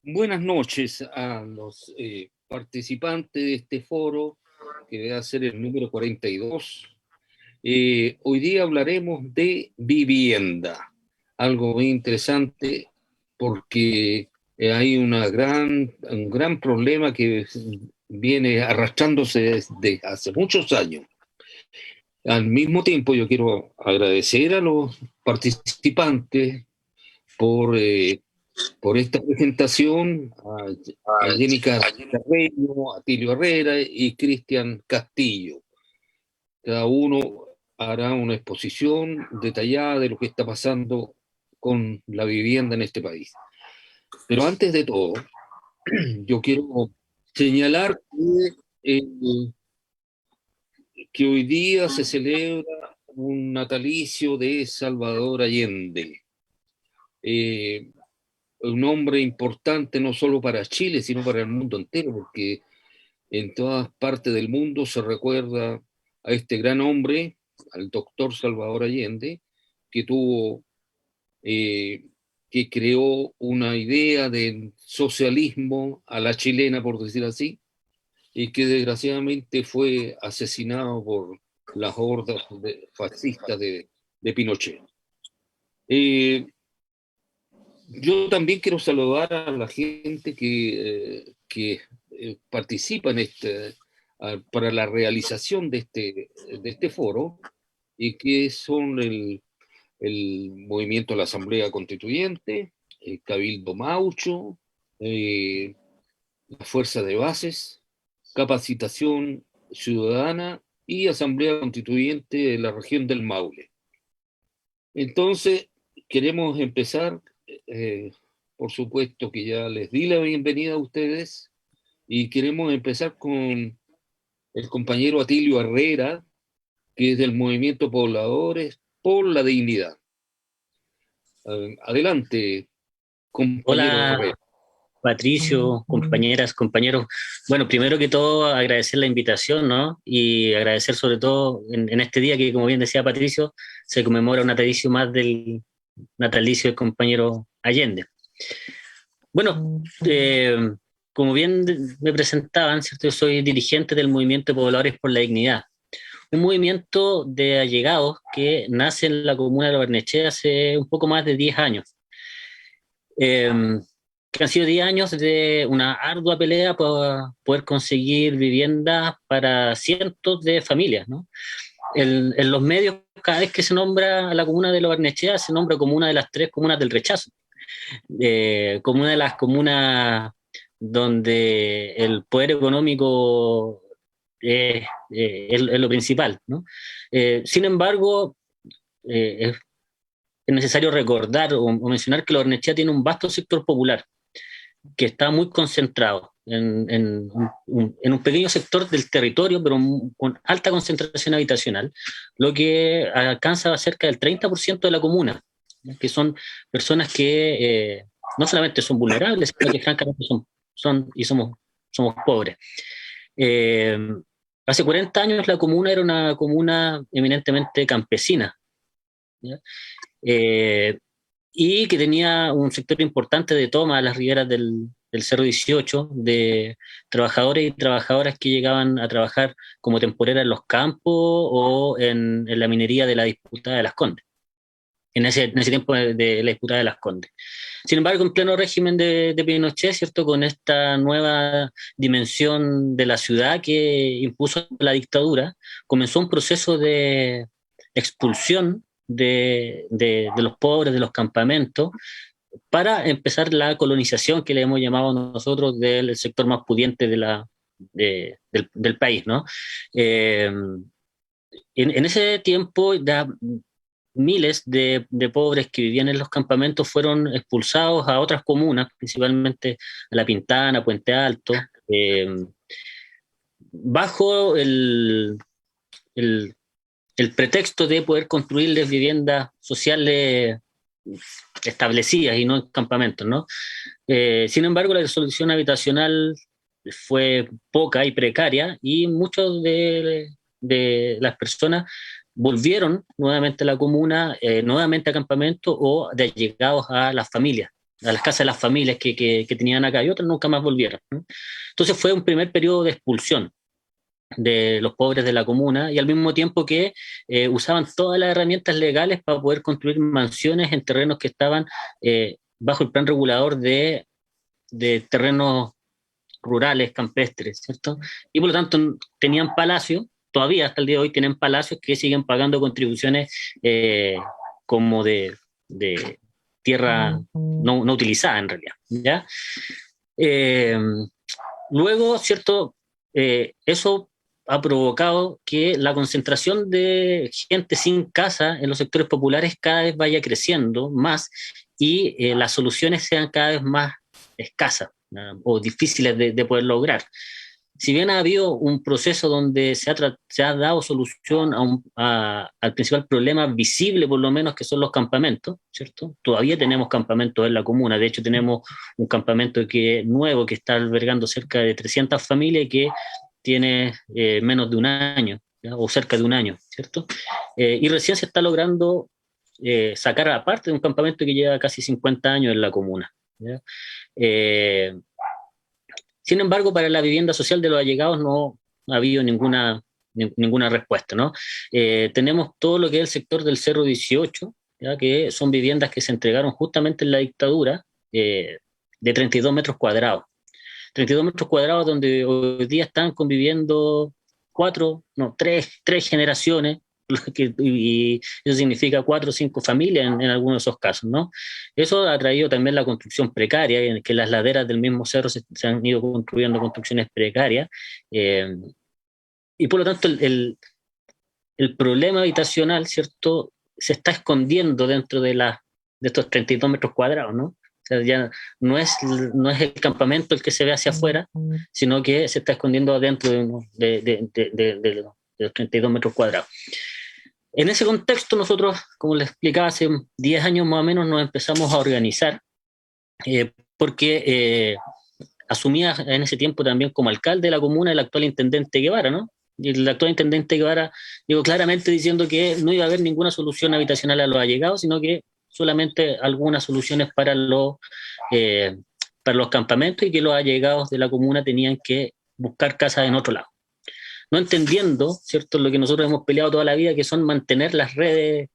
Buenas noches a los participantes de este foro, que va a ser el número 42. Hoy día hablaremos de vivienda, algo muy interesante porque hay un gran problema que viene arrastrándose desde hace muchos años. Al mismo tiempo, yo quiero agradecer a los participantes por esta presentación, a Jenny Carreño, a Tilio Herrera y Cristian Castillo. Cada uno hará una exposición detallada de lo que está pasando con la vivienda en este país. Pero antes de todo, yo quiero señalar que hoy día se celebra un natalicio de Salvador Allende. Un hombre importante no solo para Chile, sino para el mundo entero, porque en todas partes del mundo se recuerda a este gran hombre, al doctor Salvador Allende, que tuvo, que creó una idea de socialismo a la chilena, por decir así, y que desgraciadamente fue asesinado por las hordas fascistas de Pinochet. Yo también quiero saludar a la gente que participa en para la realización de este foro, y que son el movimiento de la Asamblea Constituyente, el Cabildo Maucho, la Fuerza de Bases, Capacitación Ciudadana y Asamblea Constituyente de la región del Maule. Entonces, queremos empezar, eh, por supuesto que ya les di la bienvenida a ustedes, y queremos empezar con el compañero Atilio Herrera, que es del Movimiento Pobladores por la Dignidad. Adelante, compañero Hola, Herrera. Patricio, compañeras, compañeros. Bueno, primero que todo, agradecer la invitación, ¿no? Y agradecer sobre todo en este día que, como bien decía Patricio, se conmemora un natalicio más del natalicio del compañero Allende. Bueno, como bien me presentaban, ¿cierto? Yo soy dirigente del Movimiento de Pobladores por la Dignidad, un movimiento de allegados que nace en la comuna de Lo Barnechea hace un poco más de 10 años. Eh, que han sido 10 años de una ardua pelea para poder conseguir viviendas para cientos de familias, ¿no? En los medios, cada vez que se nombra a la comuna de Lo Barnechea, se nombra como una de las 3 comunas del rechazo, como una de las comunas donde el poder económico es lo principal, ¿no? Sin embargo, es necesario recordar o mencionar que Lo Barnechea tiene un vasto sector popular que está muy concentrado en un pequeño sector del territorio, pero con alta concentración habitacional, lo que alcanza cerca del 30% de la comuna, que son personas que no solamente son vulnerables, sino que francamente somos pobres. Eh, Hace 40 años la comuna era una comuna eminentemente campesina, ¿ya? Eh, y que tenía un sector importante de toma a las riberas del Cerro 18, de trabajadores y trabajadoras que llegaban a trabajar como temporeras en los campos o en la minería de la disputada de Las Condes, en ese tiempo de la disputada de Las Condes. Sin embargo, en pleno régimen de Pinochet, ¿cierto? Con esta nueva dimensión de la ciudad que impuso la dictadura, comenzó un proceso de expulsión de los pobres, de los campamentos, para empezar la colonización que le hemos llamado nosotros del sector más pudiente del país, ¿no? Eh, en ese tiempo, miles de pobres que vivían en los campamentos fueron expulsados a otras comunas, principalmente a La Pintana, Puente Alto, eh, bajo el, el pretexto de poder construirles viviendas sociales establecidas y no en campamentos, ¿no? Sin embargo, la solución habitacional fue poca y precaria, y muchos de las personas volvieron nuevamente a la comuna, nuevamente a campamentos o de allegados a las familias a las casas de las familias que tenían acá, y otras nunca más volvieron, ¿no? Entonces fue un primer periodo de expulsión de los pobres de la comuna, y al mismo tiempo que usaban todas las herramientas legales para poder construir mansiones en terrenos que estaban bajo el plan regulador de terrenos rurales, campestres, ¿cierto? Y por lo tanto tenían palacios, todavía hasta el día de hoy tienen palacios que siguen pagando contribuciones como de tierra no utilizada en realidad, ¿ya? Eh, Luego, ¿cierto? Eso ha provocado que la concentración de gente sin casa en los sectores populares cada vez vaya creciendo más, y las soluciones sean cada vez más escasas, ¿no? O difíciles de poder lograr. Si bien ha habido un proceso donde se ha dado solución al principal problema visible, por lo menos, que son los campamentos, ¿cierto? Todavía tenemos campamentos en la comuna. De hecho, tenemos un campamento nuevo que está albergando cerca de 300 familias y que tiene menos de un año, ¿ya? O cerca de un año, ¿cierto? Y recién se está logrando sacar aparte de un campamento que lleva casi 50 años en la comuna, ¿ya? Sin embargo, para la vivienda social de los allegados no ha habido ninguna respuesta, ¿no? Tenemos todo lo que es el sector del Cerro 18, ¿ya? Que son viviendas que se entregaron justamente en la dictadura, de 32 metros cuadrados. 32 metros cuadrados donde hoy día están conviviendo tres generaciones, y eso significa 4 o 5 familias en algunos de esos casos, ¿no? Eso ha traído también la construcción precaria, en que las laderas del mismo cerro se han ido construyendo construcciones precarias, y por lo tanto el problema habitacional, ¿cierto?, se está escondiendo dentro de estos 32 metros cuadrados, ¿no? O sea, ya no es el campamento el que se ve hacia afuera, sino que se está escondiendo adentro de los 32 metros cuadrados. En ese contexto nosotros, como les explicaba, hace 10 años más o menos nos empezamos a organizar, porque asumía en ese tiempo también como alcalde de la comuna el actual intendente Guevara, ¿no? Y el actual intendente Guevara digo claramente diciendo que no iba a haber ninguna solución habitacional a los allegados, sino que solamente algunas soluciones para los campamentos, y que los allegados de la comuna tenían que buscar casas en otro lado. No entendiendo, ¿cierto?, lo que nosotros hemos peleado toda la vida, que son mantener las redes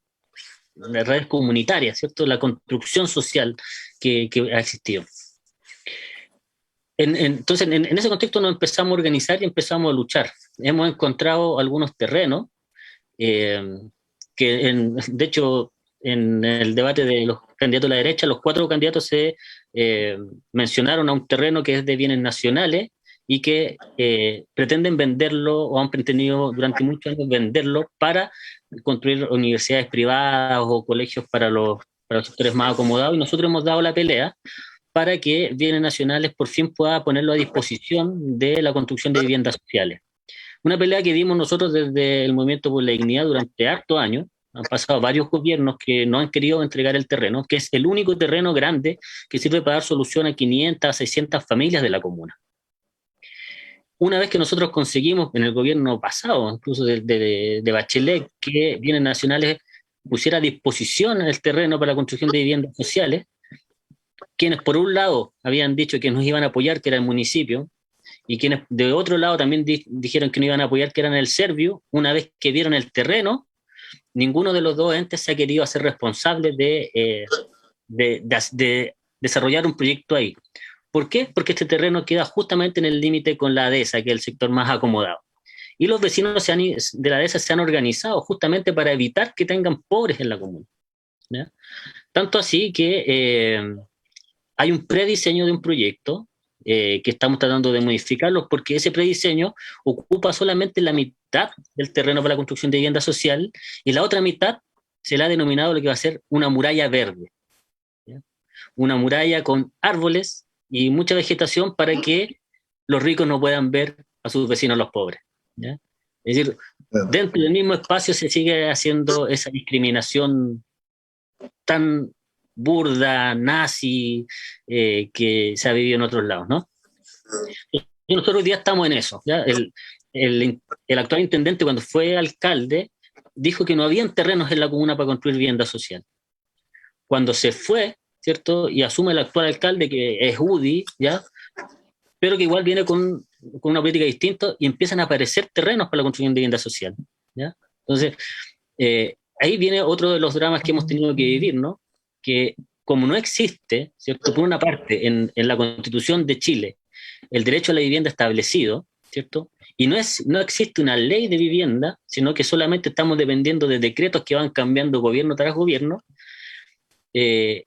comunitarias, ¿cierto?, la construcción social que ha existido. Entonces, en ese contexto nos empezamos a organizar y empezamos a luchar. Hemos encontrado algunos terrenos de hecho, en el debate de los candidatos de la derecha, los 4 candidatos se mencionaron a un terreno que es de bienes nacionales y que pretenden venderlo, o han pretendido durante muchos años venderlo para construir universidades privadas o colegios para los sectores más acomodados, y nosotros hemos dado la pelea para que Bienes Nacionales por fin pueda ponerlo a disposición de la construcción de viviendas sociales. Una pelea que dimos nosotros desde el Movimiento por la Dignidad durante hartos años. Han pasado varios gobiernos que no han querido entregar el terreno, que es el único terreno grande que sirve para dar solución a 500, a 600 familias de la comuna. Una vez que nosotros conseguimos en el gobierno pasado, incluso de Bachelet, que Bienes Nacionales pusiera a disposición el terreno para la construcción de viviendas sociales, quienes por un lado habían dicho que nos iban a apoyar, que era el municipio, y quienes de otro lado también dijeron que no iban a apoyar, que eran el Servio, una vez que vieron el terreno, ninguno de los dos entes se ha querido hacer responsable de desarrollar un proyecto ahí. ¿Por qué? Porque este terreno queda justamente en el límite con la DESA, que es el sector más acomodado. Y los vecinos de la DESA se han organizado justamente para evitar que tengan pobres en la comuna, ¿ya? Tanto así que hay un prediseño de un proyecto que estamos tratando de modificarlo, porque ese prediseño ocupa solamente la mitad del terreno para la construcción de vivienda social, y la otra mitad se le ha denominado lo que va a ser una muralla verde, ¿ya? Una muralla con árboles y mucha vegetación para que los ricos no puedan ver a sus vecinos los pobres, ¿ya? Es decir, dentro del mismo espacio se sigue haciendo esa discriminación tan burda, nazi, que se ha vivido en otros lados, ¿no? Y nosotros hoy día estamos en eso, ¿ya? El actual intendente, cuando fue alcalde, dijo que no habían terrenos en la comuna para construir vivienda social. Cuando se fue, ¿cierto? Y asume el actual alcalde, que es UDI, ¿ya? Pero que igual viene con una política distinta y empiezan a aparecer terrenos para la construcción de vivienda social, ¿ya? Entonces, ahí viene otro de los dramas que hemos tenido que vivir, ¿no? Que como no existe, ¿cierto? Por una parte, en la Constitución de Chile, el derecho a la vivienda establecido, ¿cierto? Y no existe una ley de vivienda, sino que solamente estamos dependiendo de decretos que van cambiando gobierno tras gobierno. Eh,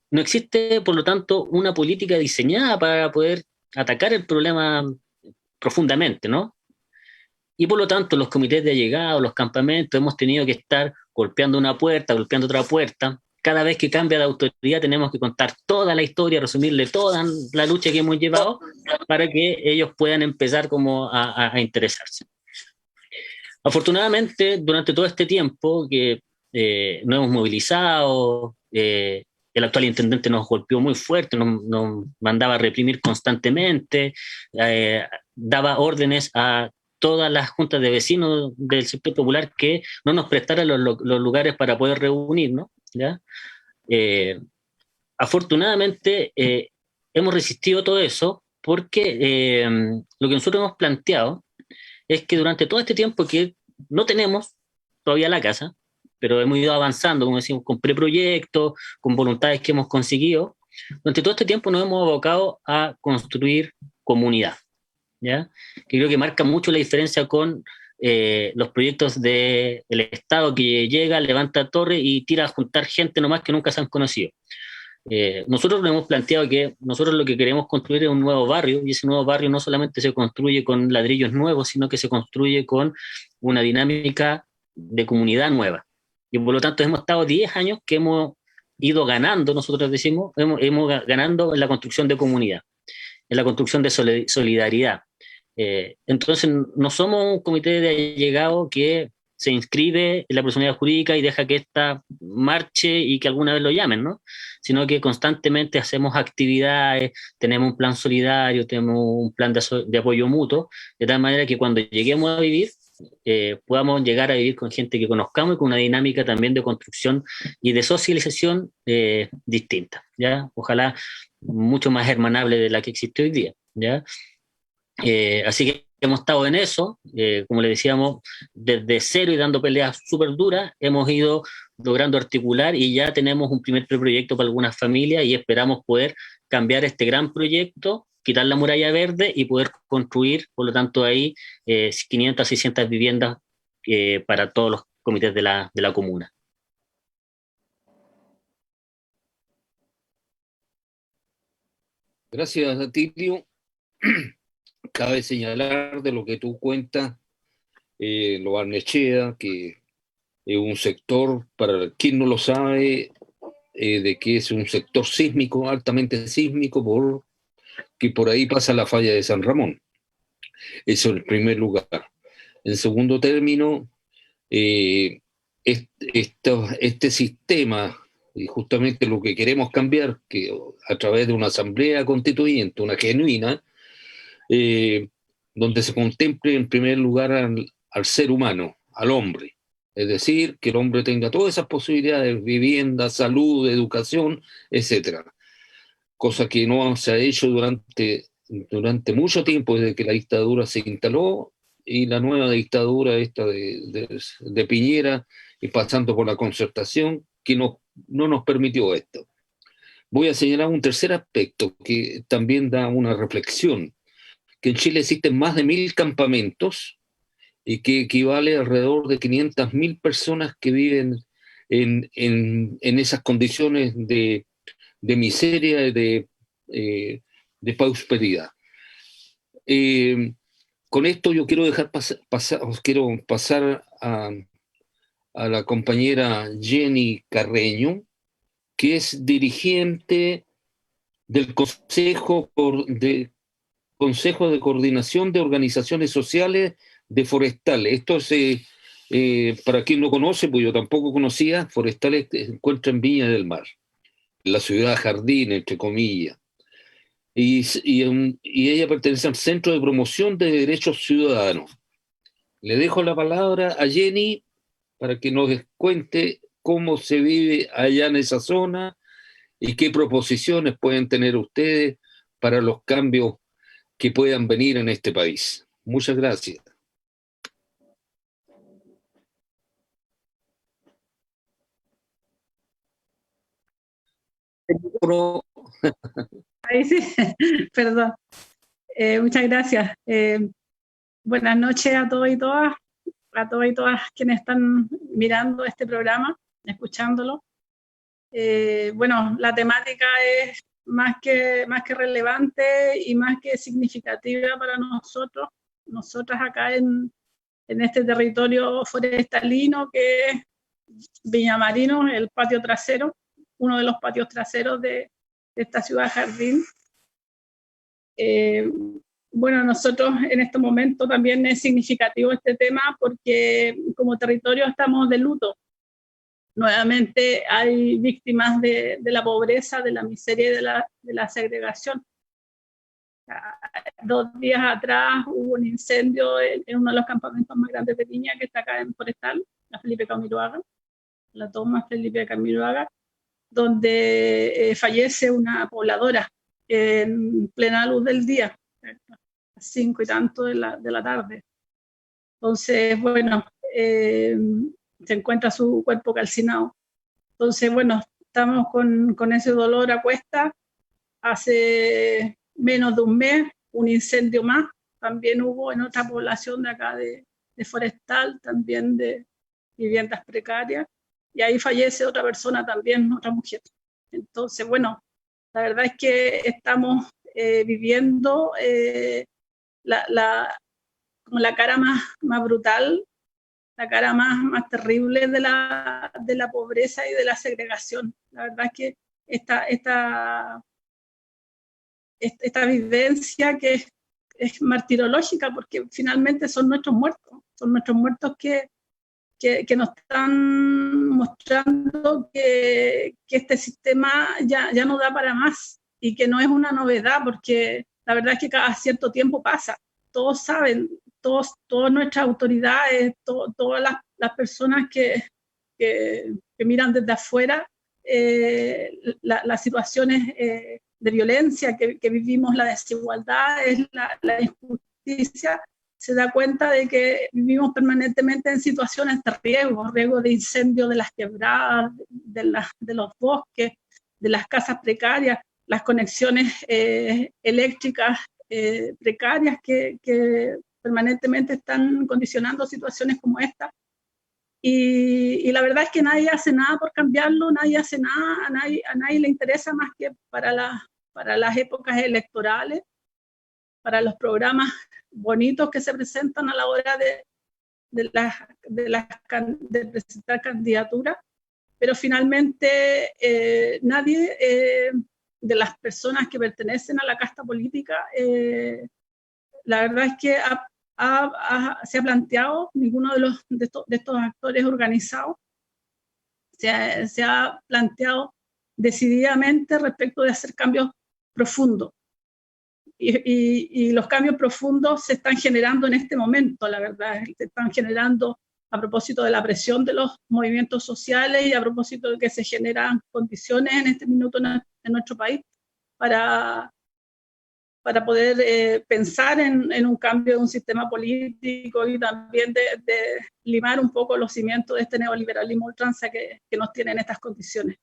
no existe, por lo tanto, una política diseñada para poder atacar el problema profundamente, ¿no? Y por lo tanto, los comités de allegados, los campamentos, hemos tenido que estar golpeando una puerta, golpeando otra puerta. Cada vez que cambia de autoridad tenemos que contar toda la historia, resumirle toda la lucha que hemos llevado para que ellos puedan empezar como a interesarse. Afortunadamente, durante todo este tiempo que nos hemos movilizado, el actual intendente nos golpeó muy fuerte, nos mandaba a reprimir constantemente, daba órdenes a todas las juntas de vecinos del sector popular que no nos prestaran los lugares para poder reunirnos, ¿ya? Afortunadamente, hemos resistido todo eso porque lo que nosotros hemos planteado es que durante todo este tiempo que no tenemos todavía la casa, pero hemos ido avanzando, como decimos, con preproyectos, con voluntades que hemos conseguido, durante todo este tiempo nos hemos abocado a construir comunidad, ¿ya? Que creo que marca mucho la diferencia con los proyectos del Estado que llega, levanta torre y tira a juntar gente nomás que nunca se han conocido. Nosotros nos hemos planteado que nosotros lo que queremos construir es un nuevo barrio, y ese nuevo barrio no solamente se construye con ladrillos nuevos, sino que se construye con una dinámica de comunidad nueva. Y por lo tanto hemos estado 10 años que hemos ido ganando, nosotros decimos, hemos ganando en la construcción de comunidad, en la construcción de solidaridad. Entonces no somos un comité de allegados que se inscribe en la personalidad jurídica y deja que ésta marche y que alguna vez lo llamen, ¿no? Sino que constantemente hacemos actividades, tenemos un plan solidario, tenemos un plan de apoyo mutuo, de tal manera que cuando lleguemos a vivir, podamos llegar a vivir con gente que conozcamos y con una dinámica también de construcción y de socialización distinta, ¿ya? Ojalá mucho más hermanable de la que existe hoy día, ¿ya? Así que hemos estado en eso, como le decíamos, desde cero y dando peleas súper duras, hemos ido logrando articular y ya tenemos un primer preproyecto para algunas familias y esperamos poder cambiar este gran proyecto, quitar la muralla verde y poder construir, por lo tanto, ahí 500, 600 viviendas para todos los comités de la comuna. Gracias, Atilio. Cabe señalar de lo que tú cuentas, lo Barnechea, que es un sector, para quien no lo sabe, de que es un sector sísmico, altamente sísmico, que por ahí pasa la falla de San Ramón. Eso en primer lugar. En segundo término, este sistema, y justamente lo que queremos cambiar, que a través de una asamblea constituyente, una genuina, donde se contemple en primer lugar al ser humano, al hombre. Es decir, que el hombre tenga todas esas posibilidades, vivienda, salud, educación, etcétera. Cosa que no se ha hecho durante mucho tiempo, desde que la dictadura se instaló, y la nueva dictadura esta de Piñera, y pasando por la concertación, que no nos permitió esto. Voy a señalar un tercer aspecto que también da una reflexión, que en Chile existen más de 1.000 campamentos y que equivale a alrededor de 500.000 personas que viven en esas condiciones de miseria y de prosperidad. Con esto yo quiero quiero pasar a la compañera Jenny Carreño, que es dirigente del Consejo de Coordinación de Organizaciones Sociales de Forestales. Esto es, para quien no conoce, pues yo tampoco conocía, Forestales se encuentra en Viña del Mar, la ciudad jardín, entre comillas. Y ella pertenece al Centro de Promoción de Derechos Ciudadanos. Le dejo la palabra a Jenny para que nos cuente cómo se vive allá en esa zona y qué proposiciones pueden tener ustedes para los cambios que puedan venir en este país. Muchas gracias. Ahí sí, perdón. Muchas gracias. Buenas noches a todos y todas quienes están mirando este programa, escuchándolo. Bueno, la temática es más que relevante y más que significativa para nosotras acá en este territorio forestalino que es Viñamarino, el patio trasero, uno de los patios traseros de esta ciudad jardín. Bueno, nosotros en este momento también es significativo este tema porque como territorio estamos de luto. Nuevamente hay víctimas de la pobreza, de la miseria y de la segregación. 2 días atrás hubo un incendio en uno de los campamentos más grandes de Viña, que está acá en Forestal, la Felipe Camiroaga, la toma Felipe Camiroaga, donde fallece una pobladora en plena luz del día, a 5 y tanto de la tarde. Entonces, bueno, se encuentra su cuerpo calcinado. Entonces, bueno, estamos con ese dolor a cuesta. Hace menos de un mes, un incendio más, también hubo en otra población de acá de Forestal, también de viviendas precarias, y ahí fallece otra persona también, otra mujer. Entonces, bueno, la verdad es que estamos viviendo como la cara más brutal, la cara más terrible de la pobreza y de la segregación. La verdad es que esta vivencia que es martirológica, porque finalmente son nuestros muertos que nos están mostrando que este sistema ya no da para más y que no es una novedad, porque la verdad es que cada cierto tiempo pasa. Todos saben, todas nuestras autoridades, todas las personas que miran desde afuera las situaciones de violencia que vivimos, la desigualdad, la injusticia, se da cuenta de que vivimos permanentemente en situaciones de riesgo de incendio de las quebradas, de los bosques, de las casas precarias, las conexiones eléctricas precarias que permanentemente están condicionando situaciones como esta. Y la verdad es que nadie hace nada por cambiarlo, nadie hace nada, a nadie le interesa más que para las épocas electorales, para los programas bonitos que se presentan a la hora de presentar candidaturas, pero finalmente nadie de las personas que pertenecen a la casta política, la verdad es que se ha planteado, ninguno de estos actores organizados se ha planteado decididamente respecto de hacer cambios profundos. Y los cambios profundos se están generando en este momento, la verdad, se están generando a propósito de la presión de los movimientos sociales y a propósito de que se generan condiciones en este minuto en nuestro país para poder pensar en un cambio de un sistema político y también de limar un poco los cimientos de este neoliberalismo ultranza que nos tiene en estas condiciones.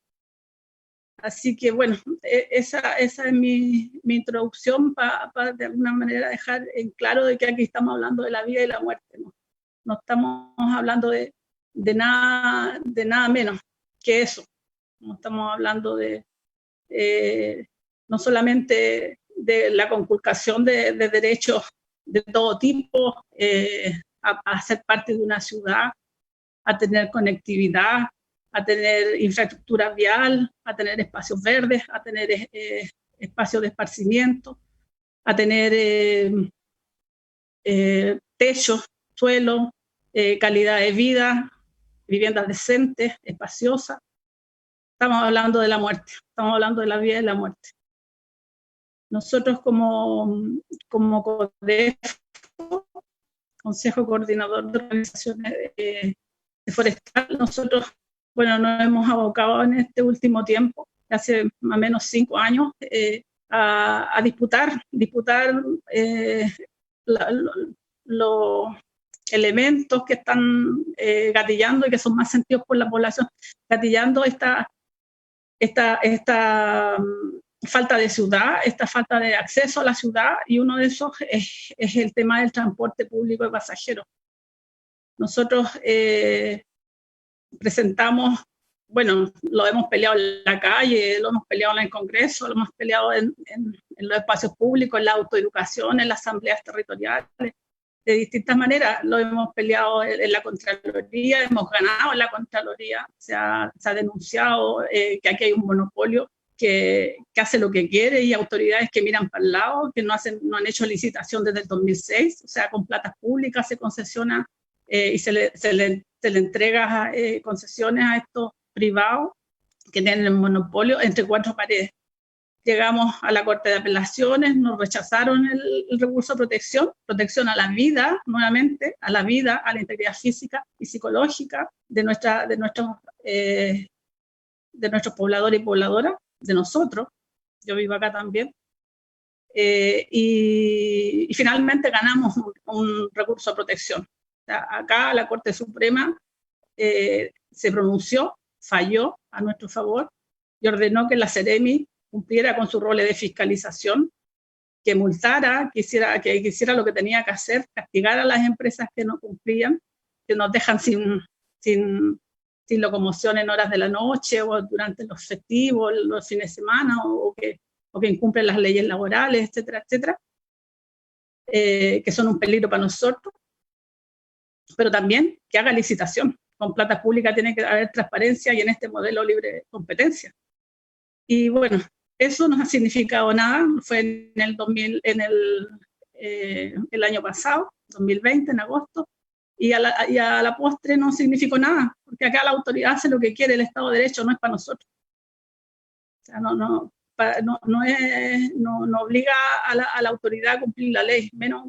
Así que bueno, esa es mi introducción para de alguna manera dejar en claro de que aquí estamos hablando de la vida y la muerte, no estamos hablando de nada menos que eso. No estamos hablando de no solamente de la conculcación de derechos de todo tipo, a ser parte de una ciudad, a tener conectividad, a tener infraestructura vial, a tener espacios verdes, a tener espacios de esparcimiento, a tener techos, suelo, calidad de vida, viviendas decentes, espaciosas. Estamos hablando de la muerte, estamos hablando de la vida y la muerte. Nosotros como CODEFO, Consejo Coordinador de Organizaciones de Forestal, nosotros, bueno, nos hemos abocado en este último tiempo hace más o menos 5 años, a disputar los elementos que están gatillando y que son más sentidos por la población, gatillando esta falta de ciudad, esta falta de acceso a la ciudad, y uno de esos es el tema del transporte público de pasajeros. Nosotros presentamos, bueno, lo hemos peleado en la calle, lo hemos peleado en el Congreso, lo hemos peleado en los espacios públicos, en la autoeducación, en las asambleas territoriales, de distintas maneras. Lo hemos peleado en la Contraloría, hemos ganado en la Contraloría, se ha denunciado que aquí hay un monopolio que hace lo que quiere y autoridades que miran para el lado, que no han hecho licitación desde el 2006, o sea, con platas públicas se concesiona y se le entrega concesiones a estos privados que tienen el monopolio entre 4 paredes. Llegamos a la Corte de Apelaciones, nos rechazaron el recurso de protección a la vida, nuevamente, a la vida, a la integridad física y psicológica de nuestros pobladores y pobladoras, de nosotros. Yo vivo acá también. Y finalmente ganamos un recurso de protección. O sea, acá la Corte Suprema se pronunció, falló a nuestro favor y ordenó que la Seremi cumpliera con su rol de fiscalización, que multara, que hiciera lo que tenía que hacer, castigar a las empresas que no cumplían, que nos dejan sin locomoción en horas de la noche o durante los festivos, los fines de semana, o que incumplen las leyes laborales, etcétera, etcétera, que son un peligro para nosotros, pero también que haga licitación. Con plata pública tiene que haber transparencia y en este modelo libre competencia. Y bueno, eso no ha significado nada. Fue el año pasado, 2020, en agosto, y a la postre no significó nada, porque acá la autoridad hace lo que quiere, el Estado de Derecho no es para nosotros. O sea, no obliga a la autoridad a cumplir la ley, menos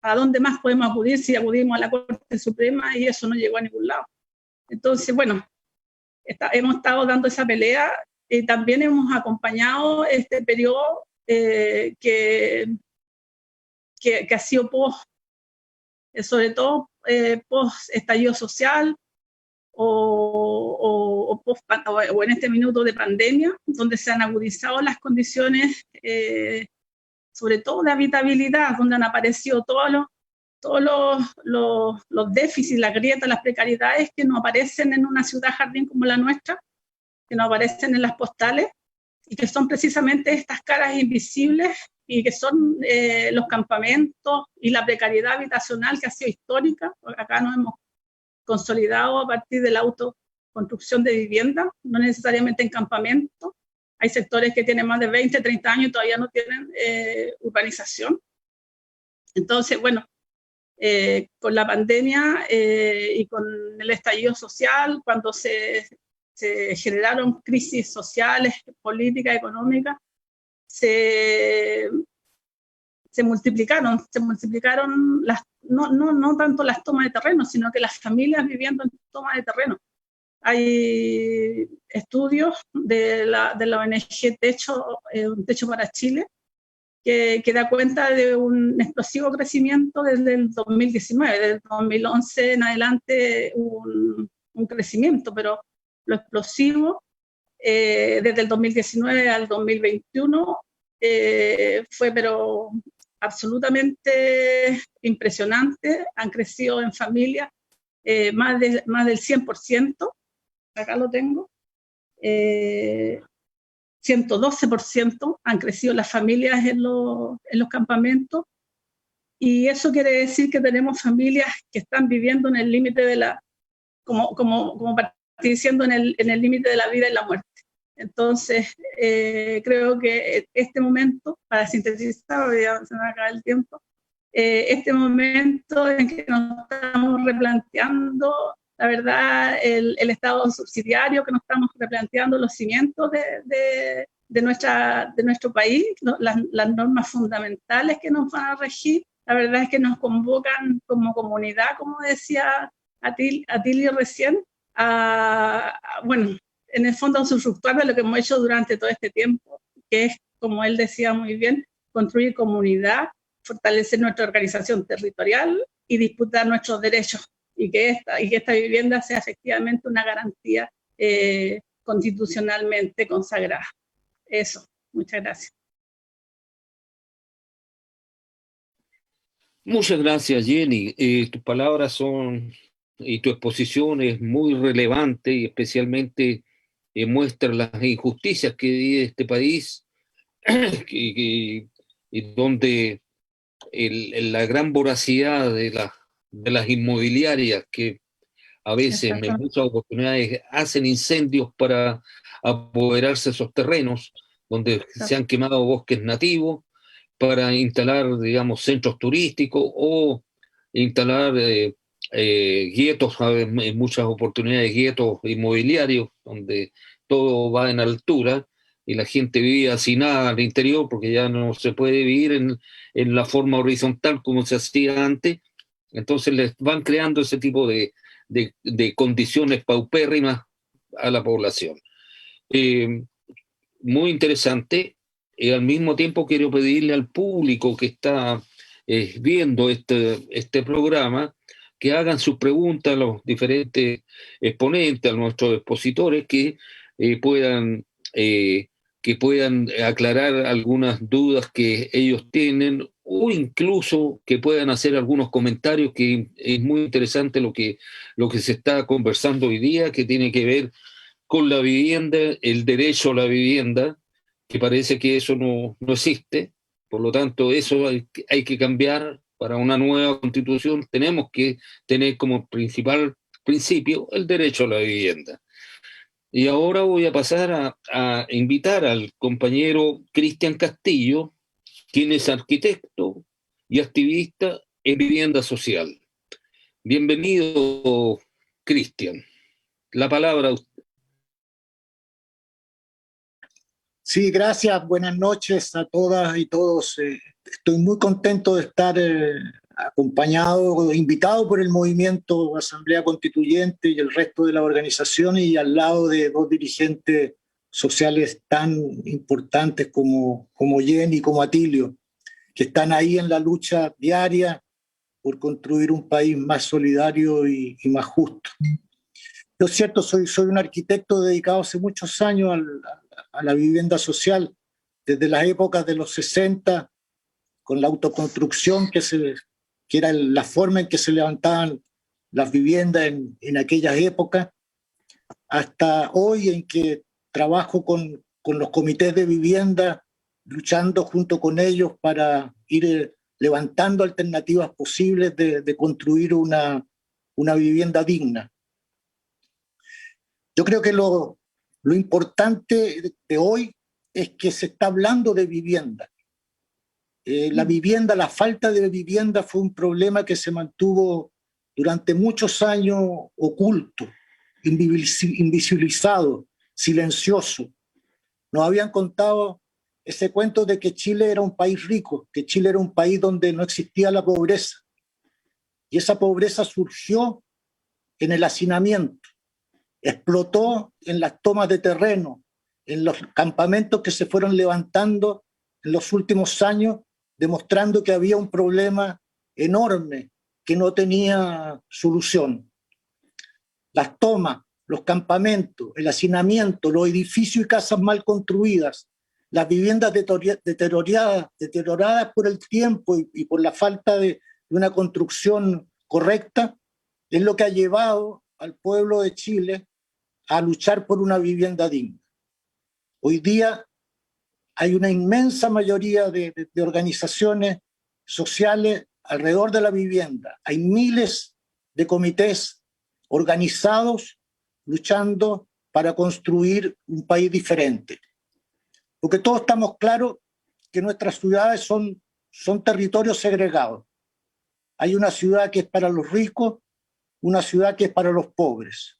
a dónde más podemos acudir si acudimos a la Corte Suprema, y eso no llegó a ningún lado. Entonces, bueno, hemos estado dando esa pelea y también hemos acompañado este periodo que ha sido sobre todo post estallido social o en este minuto de pandemia, donde se han agudizado las condiciones, sobre todo de habitabilidad, donde han aparecido todos los déficits, las grietas, las precariedades que no aparecen en una ciudad jardín como la nuestra, que no aparecen en las postales, y que son precisamente estas caras invisibles, y que son los campamentos y la precariedad habitacional que ha sido histórica. Acá nos hemos consolidado a partir de la autoconstrucción de vivienda, no necesariamente en campamentos. Hay sectores que tienen más de 20, 30 años y todavía no tienen urbanización. Entonces, bueno, con la pandemia y con el estallido social, cuando se generaron crisis sociales, políticas, económicas, se multiplicaron no tanto las tomas de terreno, sino que las familias viviendo en tomas de terreno. Hay estudios de la ONG Un Techo para Chile, que da cuenta de un explosivo crecimiento desde el 2019. Desde el 2011 en adelante hubo un crecimiento, pero lo explosivo desde el 2019 al 2021 fue pero absolutamente impresionante. Han crecido en familias más del 100%, acá lo tengo, 112% han crecido las familias en los campamentos, y eso quiere decir que tenemos familias que están viviendo en el límite de como diciendo, en el límite de la vida y la muerte. Entonces, creo que este momento, para sintetizar, ya se me acaba el tiempo, este momento en que nos estamos replanteando, la verdad, el Estado subsidiario, que nos estamos replanteando los cimientos de nuestro país, las normas fundamentales que nos van a regir, la verdad es que nos convocan como comunidad, como decía Atilio recién, bueno, en el fondo usufructuar de lo que hemos hecho durante todo este tiempo, que es, como él decía muy bien, construir comunidad, fortalecer nuestra organización territorial y disputar nuestros derechos, y que esta vivienda sea efectivamente una garantía constitucionalmente consagrada. Eso, muchas gracias. Muchas gracias, Jenny. Tus palabras y tu exposición es muy relevante y especialmente muestra las injusticias que vive este país y donde la gran voracidad de las inmobiliarias que a veces en muchas oportunidades hacen incendios para apoderarse de esos terrenos, donde se han quemado bosques nativos para instalar, digamos, centros turísticos o instalar guetos, en muchas oportunidades guetos inmobiliarios, donde todo va en altura y la gente vive hacinada al interior porque ya no se puede vivir en la forma horizontal como se hacía antes. Entonces les van creando ese tipo de condiciones paupérrimas a la población. Muy interesante. Al mismo tiempo quiero pedirle al público que está viendo este programa que hagan sus preguntas a los diferentes exponentes, a nuestros expositores, puedan, que puedan aclarar algunas dudas que ellos tienen o incluso que puedan hacer algunos comentarios, que es muy interesante lo que se está conversando hoy día, que tiene que ver con la vivienda, el derecho a la vivienda, que parece que eso no existe. Por lo tanto, eso hay que cambiar. Para una nueva constitución tenemos que tener como principal principio el derecho a la vivienda. Y ahora voy a pasar a invitar al compañero Cristian Castillo, quien es arquitecto y activista en vivienda social. Bienvenido, Cristian. La palabra a usted. Sí, gracias. Buenas noches a todas y todos. Estoy muy contento de estar acompañado, invitado por el movimiento Asamblea Constituyente y el resto de las organizaciones y al lado de dos dirigentes sociales tan importantes como Jenny y como Atilio, que están ahí en la lucha diaria por construir un país más solidario y más justo. Yo, es cierto, soy un arquitecto dedicado hace muchos años a la vivienda social, desde las épocas de los 60, con la autoconstrucción, que era la forma en que se levantaban las viviendas en aquellas épocas, hasta hoy en que trabajo con los comités de vivienda, luchando junto con ellos para ir levantando alternativas posibles de construir una vivienda digna. Yo creo que lo importante de hoy es que se está hablando de vivienda. La vivienda, la falta de vivienda fue un problema que se mantuvo durante muchos años oculto, invisibilizado, silencioso. Nos habían contado ese cuento de que Chile era un país rico, que Chile era un país donde no existía la pobreza. Y esa pobreza surgió en el hacinamiento, explotó en las tomas de terreno, en los campamentos que se fueron levantando en los últimos años, demostrando que había un problema enorme que no tenía solución. Las tomas, los campamentos, el hacinamiento, los edificios y casas mal construidas, las viviendas deterioradas por el tiempo y por la falta de una construcción correcta, es lo que ha llevado al pueblo de Chile a luchar por una vivienda digna. Hoy día hay una inmensa mayoría de organizaciones sociales alrededor de la vivienda. Hay miles de comités organizados luchando para construir un país diferente. Porque todos estamos claros que nuestras ciudades son territorios segregados. Hay una ciudad que es para los ricos, una ciudad que es para los pobres.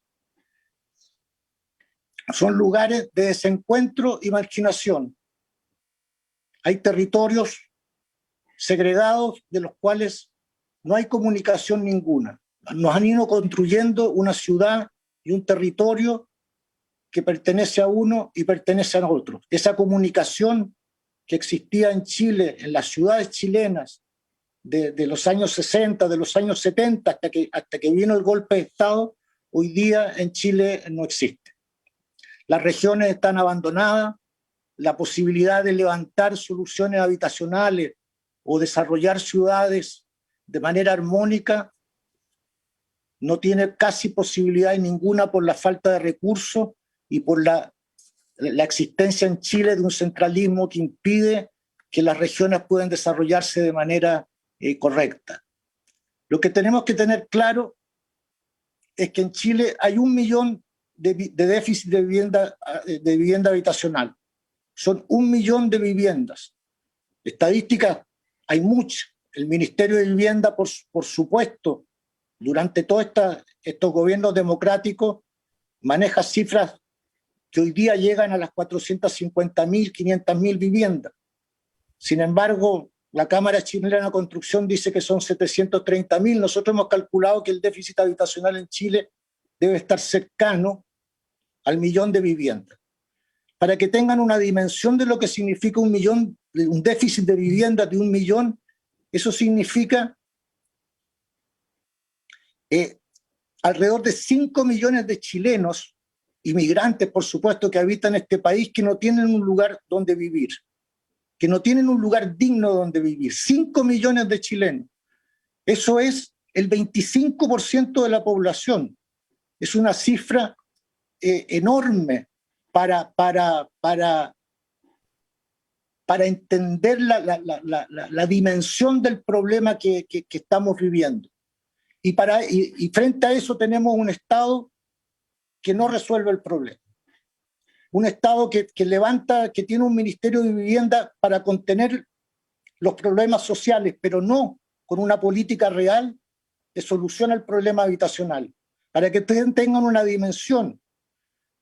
Son lugares de desencuentro y marginación. Hay territorios segregados de los cuales no hay comunicación ninguna. Nos han ido construyendo una ciudad y un territorio que pertenece a uno y pertenece a otro. Esa comunicación que existía en Chile, en las ciudades chilenas, de los años 60, de los años 70, hasta que vino el golpe de Estado, hoy día en Chile no existe. Las regiones están abandonadas, la posibilidad de levantar soluciones habitacionales o desarrollar ciudades de manera armónica no tiene casi posibilidad ninguna por la falta de recursos y por la existencia en Chile de un centralismo que impide que las regiones puedan desarrollarse de manera correcta. Lo que tenemos que tener claro es que en Chile hay 1 millón de déficit de vivienda habitacional. Son 1 millón de viviendas. Estadísticas hay muchas. El Ministerio de Vivienda, por supuesto, durante todos estos gobiernos democráticos, maneja cifras que hoy día llegan a las 450.000, 500.000 viviendas. Sin embargo, la Cámara Chilena de Construcción dice que son 730.000. Nosotros hemos calculado que el déficit habitacional en Chile debe estar cercano al 1 millón de viviendas. Para que tengan una dimensión de lo que significa un déficit de viviendas de 1 millón, eso significa alrededor de 5 millones de chilenos, inmigrantes por supuesto, que habitan este país, que no tienen un lugar donde vivir, que no tienen un lugar digno donde vivir. 5 millones de chilenos. Eso es el 25% de la población. Es una cifra enorme para entender la dimensión del problema que estamos viviendo. Y frente a eso tenemos un Estado que no resuelve el problema. Un Estado que tiene un Ministerio de Vivienda para contener los problemas sociales, pero no con una política real que solucione el problema habitacional. Para que tengan una dimensión,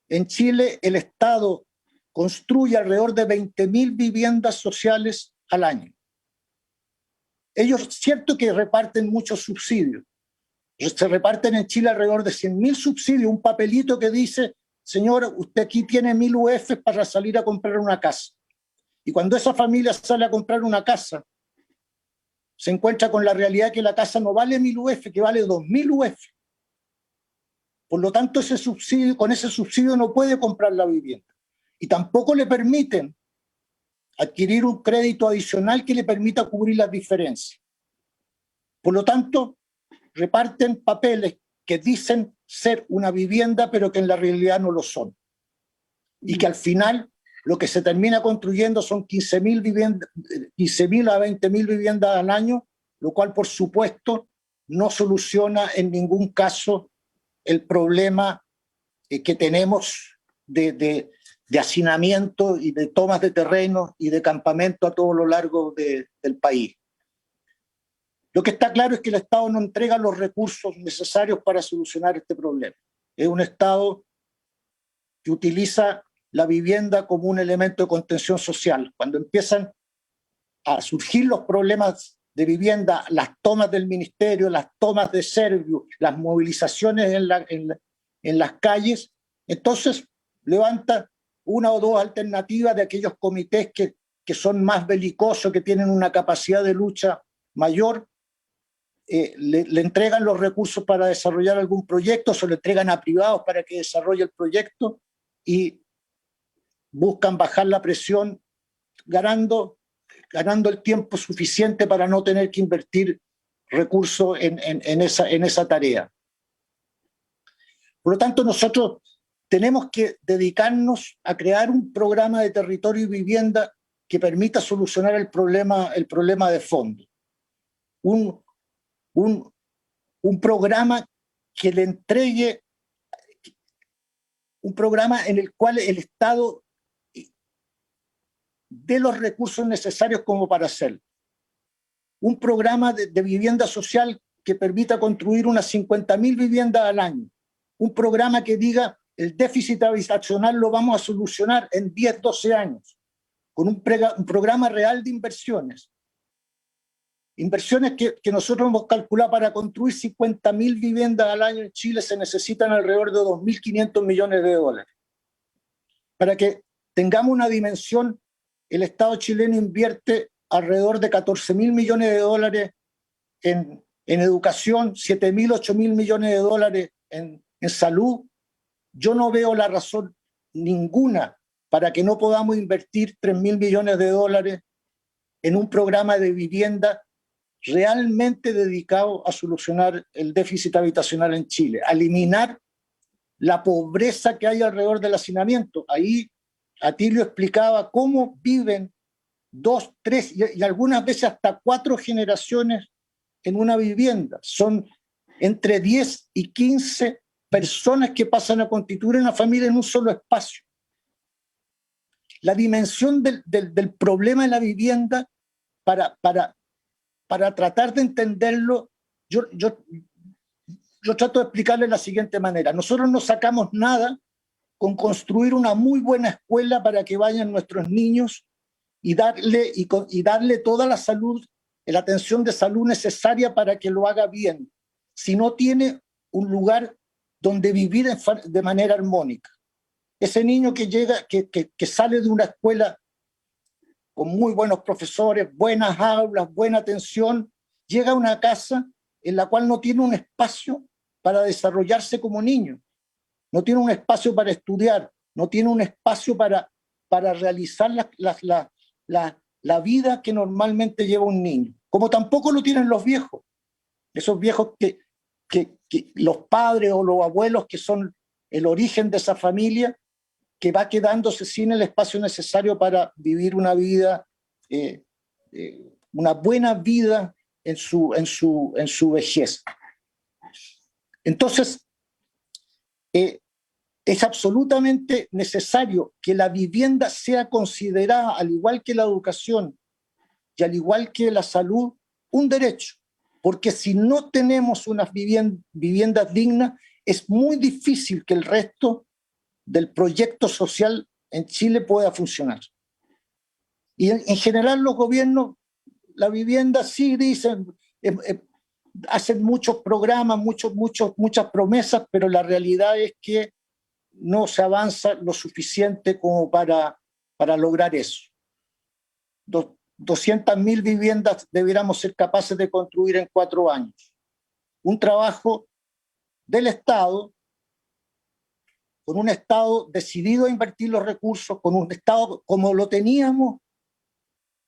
en Chile el Estado construye alrededor de 20.000 viviendas sociales al año. Ellos, cierto que reparten muchos subsidios. Se reparten en Chile alrededor de 100.000 subsidios, un papelito que dice: señor, usted aquí tiene 1.000 UF para salir a comprar una casa. Y cuando esa familia sale a comprar una casa, se encuentra con la realidad que la casa no vale 1.000 UF, que vale 2.000 UF. Por lo tanto, con ese subsidio no puede comprar la vivienda. Y tampoco le permiten adquirir un crédito adicional que le permita cubrir las diferencias. Por lo tanto, reparten papeles que dicen ser una vivienda, pero que en la realidad no lo son. Y que al final lo que se termina construyendo son 15.000 a 20.000 viviendas al año, lo cual, por supuesto, no soluciona en ningún caso el problema que tenemos de hacinamiento y de tomas de terreno y de campamento a todo lo largo del país. Lo que está claro es que el Estado no entrega los recursos necesarios para solucionar este problema. Es un Estado que utiliza la vivienda como un elemento de contención social. Cuando empiezan a surgir los problemas de vivienda, las tomas del ministerio, las tomas de Servio, las movilizaciones en las calles, entonces levanta una o dos alternativas de aquellos comités que son más belicosos, que tienen una capacidad de lucha mayor. Le entregan los recursos para desarrollar algún proyecto, se lo entregan a privados para que desarrolle el proyecto y buscan bajar la presión ganando el tiempo suficiente para no tener que invertir recursos en esa tarea. Por lo tanto, nosotros tenemos que dedicarnos a crear un programa de territorio y vivienda que permita solucionar el problema de fondo. Un programa que le entregue, un programa en el cual el Estado dé los recursos necesarios como para hacerlo. Un programa de vivienda social que permita construir unas 50.000 viviendas al año. Un programa que diga: el déficit habitacional lo vamos a solucionar en 10, 12 años, con un programa real de inversiones. Inversiones que nosotros hemos calculado: para construir 50.000 viviendas al año en Chile se necesitan alrededor de $2.500 millones. Para que tengamos una dimensión, el Estado chileno invierte alrededor de 14.000 millones de dólares en educación, 7.000, 8.000 millones de dólares en salud. Yo no veo la razón ninguna para que no podamos invertir 3.000 millones de dólares en un programa de vivienda realmente dedicado a solucionar el déficit habitacional en Chile, a eliminar la pobreza que hay alrededor del hacinamiento. Ahí Atilio explicaba cómo viven 2, 3 y algunas veces hasta 4 generaciones en una vivienda. Son entre 10 y 15 personas que pasan a constituir una familia en un solo espacio. La dimensión del problema de la vivienda, para tratar de entenderlo, yo trato de explicarle de la siguiente manera. Nosotros no sacamos nada con construir una muy buena escuela para que vayan nuestros niños y darle toda la salud, la atención de salud necesaria para que lo haga bien, si no tiene un lugar donde vivir de manera armónica. Ese niño que llega, que sale de una escuela con muy buenos profesores, buenas aulas, buena atención, llega a una casa en la cual no tiene un espacio para desarrollarse como niño, no tiene un espacio para estudiar, no tiene un espacio para realizar la vida que normalmente lleva un niño, como tampoco lo tienen los viejos, esos viejos que los padres o los abuelos que son el origen de esa familia, que va quedándose sin el espacio necesario para vivir una vida, una buena vida en su vejez. Entonces, es absolutamente necesario que la vivienda sea considerada, al igual que la educación y al igual que la salud, un derecho, porque si no tenemos unas viviendas dignas, es muy difícil que el resto del proyecto social en Chile pueda funcionar. Y en general los gobiernos, la vivienda sí dicen, hacen muchos programas, muchas promesas, pero la realidad es que no se avanza lo suficiente como para lograr eso. 200.000 viviendas debiéramos ser capaces de construir en 4 años. Un trabajo del Estado, con un Estado decidido a invertir los recursos, con un Estado como lo teníamos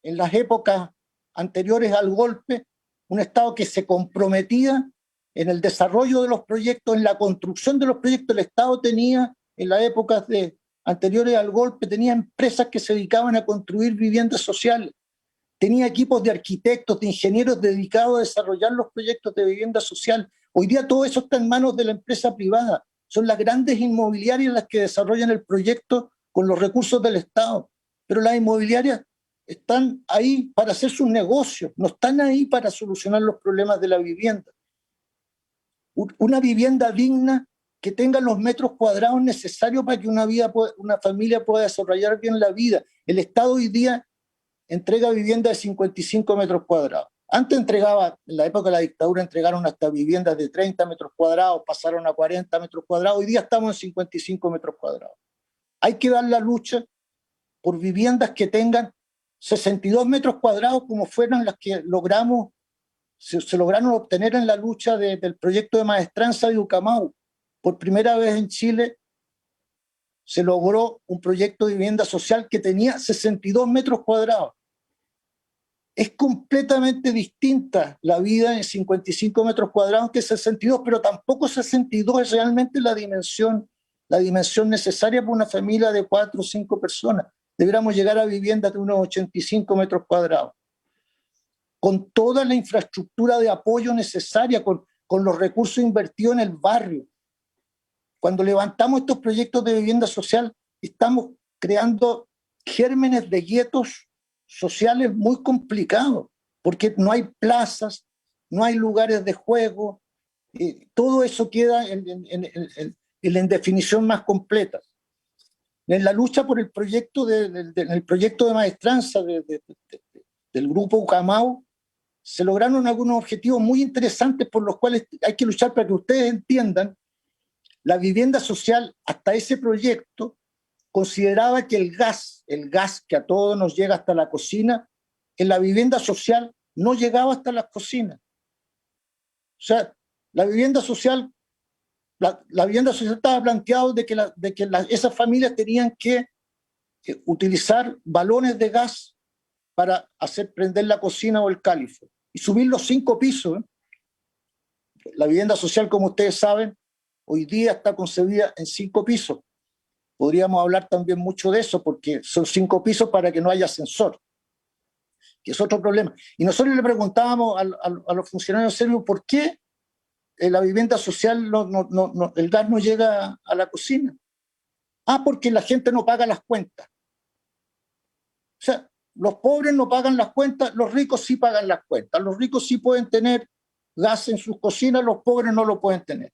en las épocas anteriores al golpe, un Estado que se comprometía en el desarrollo de los proyectos, en la construcción de los proyectos. El Estado tenía, en las épocas anteriores al golpe, tenía empresas que se dedicaban a construir viviendas sociales, tenía equipos de arquitectos, de ingenieros dedicados a desarrollar los proyectos de vivienda social. Hoy día todo eso está en manos de la empresa privada. Son las grandes inmobiliarias las que desarrollan el proyecto con los recursos del Estado. Pero las inmobiliarias están ahí para hacer sus negocios, no están ahí para solucionar los problemas de la vivienda. Una vivienda digna que tenga los metros cuadrados necesarios para que una familia pueda desarrollar bien la vida. El Estado hoy día entrega vivienda de 55 metros cuadrados. Antes entregaba, en la época de la dictadura, entregaron hasta viviendas de 30 metros cuadrados, pasaron a 40 metros cuadrados, hoy día estamos en 55 metros cuadrados. Hay que dar la lucha por viviendas que tengan 62 metros cuadrados, como fueron las que se lograron obtener en la lucha del proyecto de maestranza de Ucamau. Por primera vez en Chile se logró un proyecto de vivienda social que tenía 62 metros cuadrados. Es completamente distinta la vida en 55 metros cuadrados que 62, pero tampoco 62 es realmente la dimensión necesaria para una familia de 4 o 5 personas. Deberíamos llegar a viviendas de unos 85 metros cuadrados, con toda la infraestructura de apoyo necesaria, con los recursos invertidos en el barrio. Cuando levantamos estos proyectos de vivienda social, estamos creando gérmenes de guetos sociales muy complicados, porque no hay plazas, no hay lugares de juego, todo eso queda en definición más completa. En la lucha por el proyecto de maestranza del grupo Ucamau, se lograron algunos objetivos muy interesantes por los cuales hay que luchar para que ustedes entiendan. La vivienda social, hasta ese proyecto, consideraba que el gas que a todos nos llega hasta la cocina, en la vivienda social no llegaba hasta las cocinas. O sea, la vivienda social estaba planteado de que esas familias tenían que utilizar balones de gas para hacer prender la cocina o el califo y subir los 5 pisos. La vivienda social, como ustedes saben, hoy día está concebida en 5 pisos. Podríamos hablar también mucho de eso, porque son 5 pisos para que no haya ascensor, que es otro problema. Y nosotros le preguntábamos a los funcionarios serbios por qué la vivienda social, el gas no llega a la cocina. Porque la gente no paga las cuentas. O sea, los pobres no pagan las cuentas, los ricos sí pagan las cuentas. Los ricos sí pueden tener gas en sus cocinas, los pobres no lo pueden tener.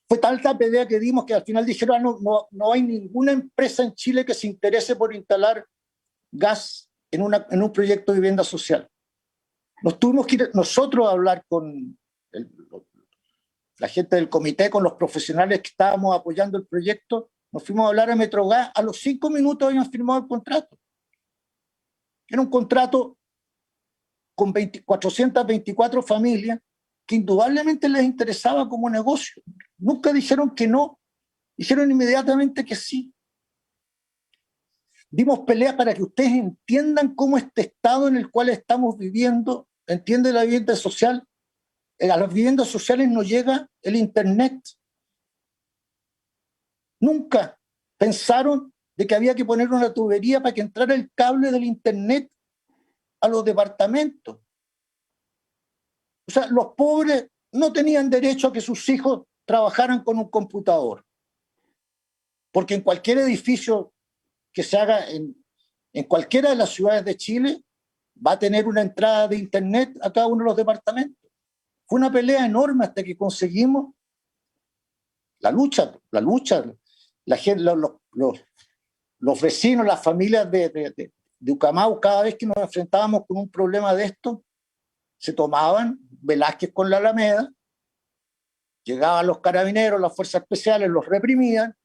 Fue tal la pelea que dimos que al final dijeron, no hay ninguna empresa en Chile que se interese por instalar gas en un proyecto de vivienda social. Nos tuvimos que ir nosotros a hablar con la gente del comité, con los profesionales que estábamos apoyando el proyecto. Nos fuimos a hablar a Metrogas, a los 5 minutos habían firmado el contrato. Era un contrato con 424 familias que indudablemente les interesaba como negocio. Nunca dijeron que no, dijeron inmediatamente que sí. Dimos pelea para que ustedes entiendan cómo este estado en el cual estamos viviendo, entiende la vivienda social. A las viviendas sociales no llega el internet. Nunca pensaron de que había que poner una tubería para que entrara el cable del internet a los departamentos. O sea, los pobres no tenían derecho a que sus hijos trabajaran con un computador. Porque en cualquier edificio que se haga en cualquiera de las ciudades de Chile va a tener una entrada de internet a cada uno de los departamentos. Fue una pelea enorme hasta que conseguimos la lucha. La gente, los vecinos, las familias de Ucamau, cada vez que nos enfrentábamos con un problema de esto, se tomaban Velázquez con la Alameda, llegaban los carabineros, las fuerzas especiales, los reprimían,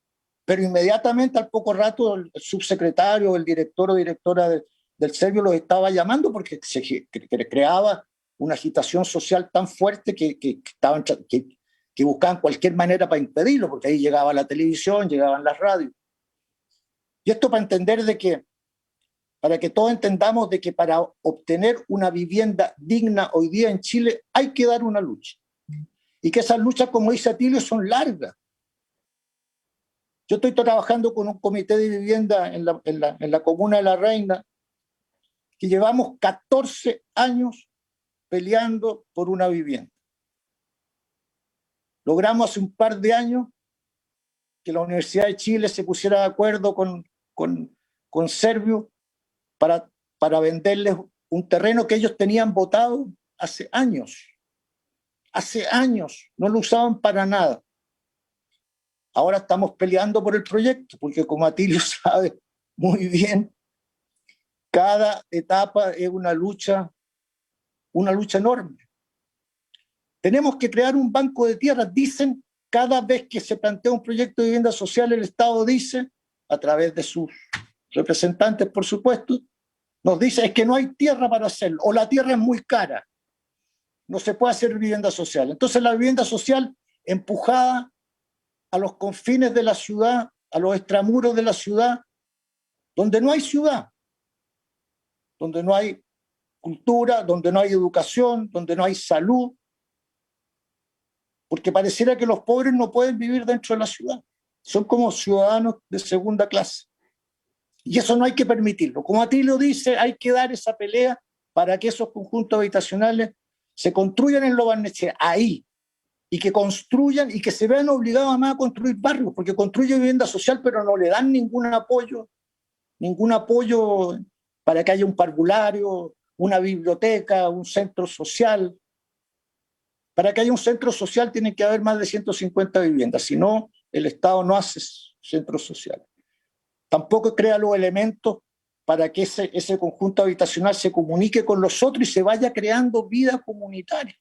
pero inmediatamente al poco rato el subsecretario, el director o directora del Servio los estaba llamando porque se creaba una agitación social tan fuerte que buscaban cualquier manera para impedirlo, porque ahí llegaba la televisión, llegaban las radios. Y esto para que todos entendamos de que para obtener una vivienda digna hoy día en Chile hay que dar una lucha. Y que esas luchas, como dice Atilio, son largas. Yo estoy trabajando con un comité de vivienda en la comuna de La Reina, que llevamos 14 años peleando por una vivienda. Logramos hace un par de años que la Universidad de Chile se pusiera de acuerdo con Servio para venderles un terreno que ellos tenían votado hace años. Hace años, no lo usaban para nada. Ahora estamos peleando por el proyecto, porque como Atilio sabe muy bien, cada etapa es una lucha enorme. Tenemos que crear un banco de tierras. Dicen, cada vez que se plantea un proyecto de vivienda social, el Estado dice, a través de sus representantes, por supuesto, nos dice es que no hay tierra para hacerlo, o la tierra es muy cara, no se puede hacer vivienda social. Entonces la vivienda social, empujada a los confines de la ciudad, a los extramuros de la ciudad, donde no hay ciudad, donde no hay cultura, donde no hay educación, donde no hay salud, porque pareciera que los pobres no pueden vivir dentro de la ciudad, son como ciudadanos de segunda clase. Y eso no hay que permitirlo. Como Atilio dice, hay que dar esa pelea para que esos conjuntos habitacionales se construyan en Lo Barnechea, ahí, y que construyan y que se vean obligados además a construir barrios, porque construye vivienda social, pero no le dan ningún apoyo para que haya un parvulario, una biblioteca, un centro social. Para que haya un centro social tiene que haber más de 150 viviendas, si no, el Estado no hace centros sociales. Tampoco crea los elementos para que ese conjunto habitacional se comunique con los otros y se vaya creando vida comunitaria.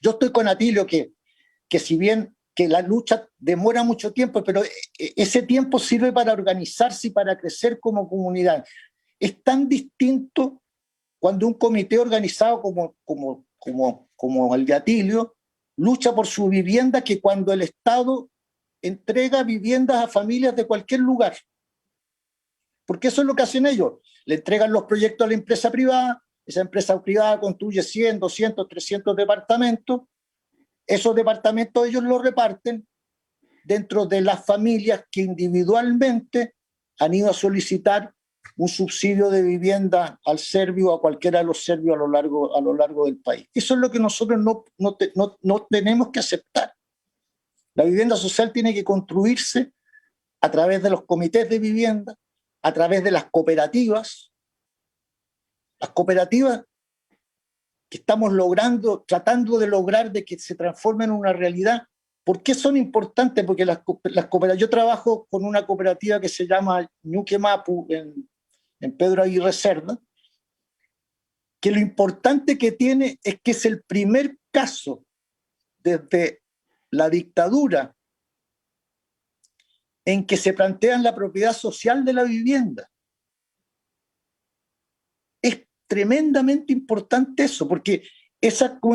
Yo estoy con Atilio que si bien que la lucha demora mucho tiempo, pero ese tiempo sirve para organizarse y para crecer como comunidad. Es tan distinto cuando un comité organizado como el de Atilio lucha por su vivienda que cuando el Estado entrega viviendas a familias de cualquier lugar. Porque eso es lo que hacen ellos. Le entregan los proyectos a la empresa privada, esa empresa privada construye 100, 200, 300 departamentos, esos departamentos ellos los reparten dentro de las familias que individualmente han ido a solicitar un subsidio de vivienda al serbio o a cualquiera de los serbios a lo largo del país. Eso es lo que nosotros no tenemos que aceptar. La vivienda social tiene que construirse a través de los comités de vivienda, a través de las cooperativas. Las cooperativas que estamos tratando de lograr de que se transformen en una realidad. ¿Por qué son importantes? Porque las cooperativas, yo trabajo con una cooperativa que se llama Ñuque Mapu en Pedro Aguirre Cerda, que lo importante que tiene es que es el primer caso desde la dictadura en que se plantea la propiedad social de la vivienda. Es tremendamente importante eso, porque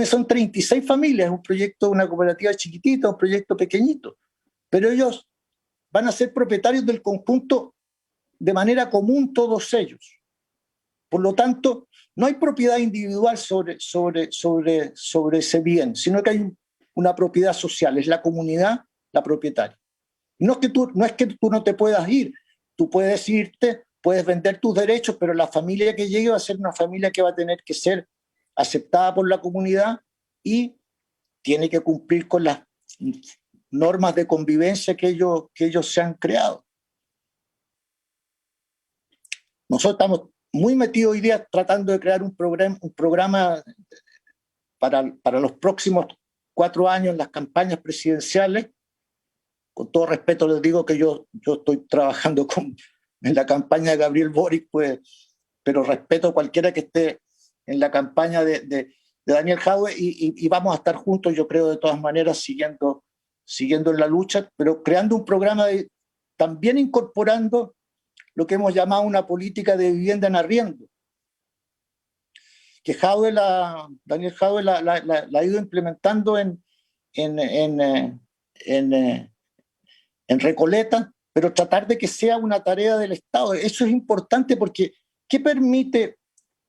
son 36 familias, un proyecto, una cooperativa chiquitita, un proyecto pequeñito, pero ellos van a ser propietarios del conjunto de manera común todos ellos. Por lo tanto, no hay propiedad individual sobre ese bien, sino que hay una propiedad social, es la comunidad la propietaria. No es que tú no te puedas ir, tú puedes irte, puedes vender tus derechos, pero la familia que llegue va a ser una familia que va a tener que ser aceptada por la comunidad y tiene que cumplir con las normas de convivencia que ellos se han creado. Nosotros estamos muy metidos hoy día tratando de crear un programa para los próximos 4 años en las campañas presidenciales. Con todo respeto les digo que yo estoy trabajando en la campaña de Gabriel Boric, pues, pero respeto a cualquiera que esté en la campaña de Daniel Jadwe y vamos a estar juntos, yo creo, de todas maneras, siguiendo en la lucha, pero creando un programa también incorporando lo que hemos llamado una política de vivienda en arriendo, que Daniel Jadwe la ha ido implementando en Recoleta, pero tratar de que sea una tarea del Estado. Eso es importante porque ¿qué permite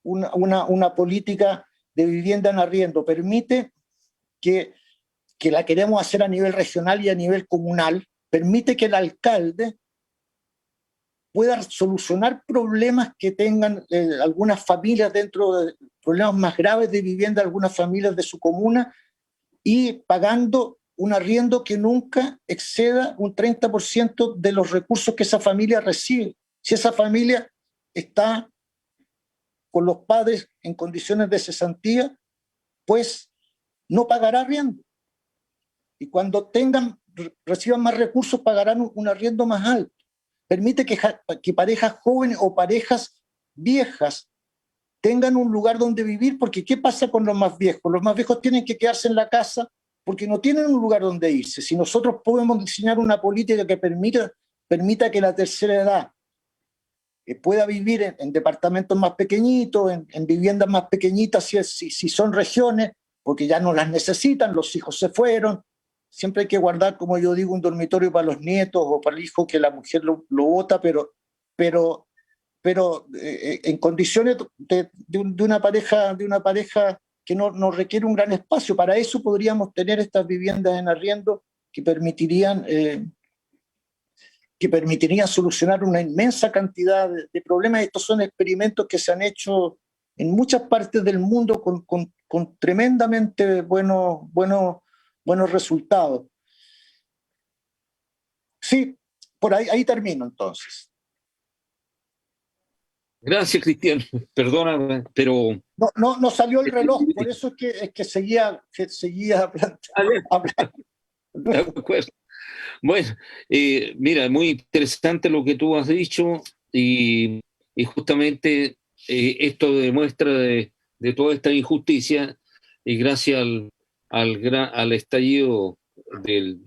una política de vivienda en arriendo? Permite que la queremos hacer a nivel regional y a nivel comunal, permite que el alcalde pueda solucionar problemas que tengan algunas familias dentro de problemas más graves de vivienda, algunas familias de su comuna, y pagando un arriendo que nunca exceda un 30% de los recursos que esa familia recibe. Si esa familia está con los padres en condiciones de cesantía, pues no pagará arriendo. Y cuando reciban más recursos, pagarán un arriendo más alto. Permite que parejas jóvenes o parejas viejas tengan un lugar donde vivir, porque ¿qué pasa con los más viejos? Los más viejos tienen que quedarse en la casa porque no tienen un lugar donde irse. Si nosotros podemos diseñar una política que permita que la tercera edad pueda vivir en departamentos más pequeñitos, en viviendas más pequeñitas, si son regiones, porque ya no las necesitan, los hijos se fueron. Siempre hay que guardar, como yo digo, un dormitorio para los nietos o para el hijo que la mujer lo bota, pero en condiciones de una pareja que no requiere un gran espacio. Para eso podríamos tener estas viviendas en arriendo que permitirían solucionar una inmensa cantidad de problemas. Estos son experimentos que se han hecho en muchas partes del mundo con tremendamente buenos resultados. Sí, por ahí termino entonces. Gracias, Cristian. Perdóname, pero... No salió el reloj, por eso es que seguía hablando. De acuerdo. Bueno, mira, muy interesante lo que tú has dicho y justamente esto demuestra de toda esta injusticia y gracias al estallido del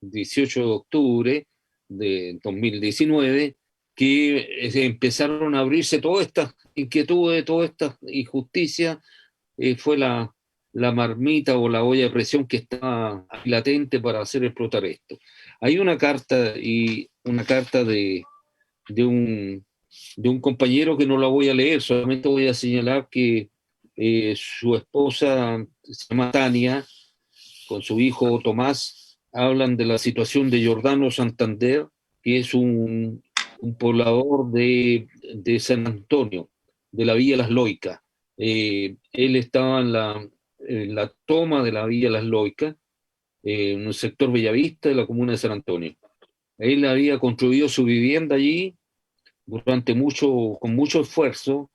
18 de octubre de 2019, que empezaron a abrirse todas estas inquietudes, todas estas injusticias. Fue la marmita o la olla de presión que está latente para hacer explotar esto. Hay una carta de un compañero que no la voy a leer, solamente voy a señalar que su esposa se llama Tania, con su hijo Tomás, hablan de la situación de Giordano Santander, que es un poblador de San Antonio, de la Villa Las Loicas. Él estaba en la toma de la Villa Las Loicas, en el sector Bellavista de la comuna de San Antonio. Él había construido su vivienda allí con mucho esfuerzo,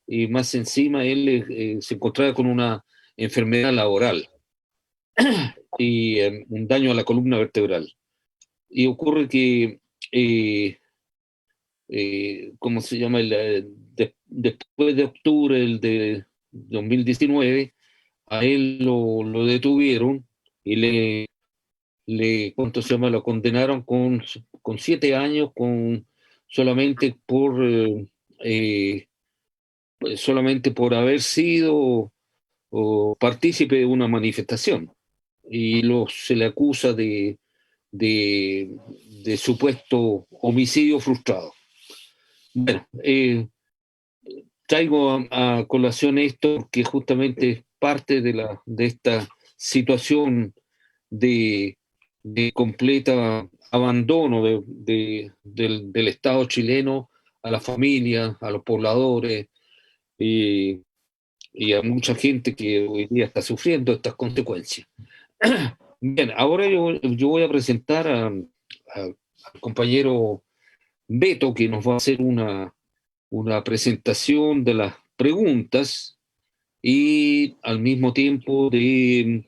y más encima él se encontraba con una enfermedad laboral y un daño a la columna vertebral. Y ocurre que, ¿cómo se llama? Después de octubre de 2019, a él lo detuvieron y ¿cuánto se llama? Lo condenaron con 7 años solamente por haber sido o partícipe de una manifestación. Y se le acusa de supuesto homicidio frustrado. Bueno, traigo a colación esto porque justamente es parte de esta situación de completa abandono del Estado chileno a la familia, a los pobladores y a mucha gente que hoy día está sufriendo estas consecuencias. Bien, ahora yo voy a presentar al compañero Beto, que nos va a hacer una presentación de las preguntas y al mismo tiempo de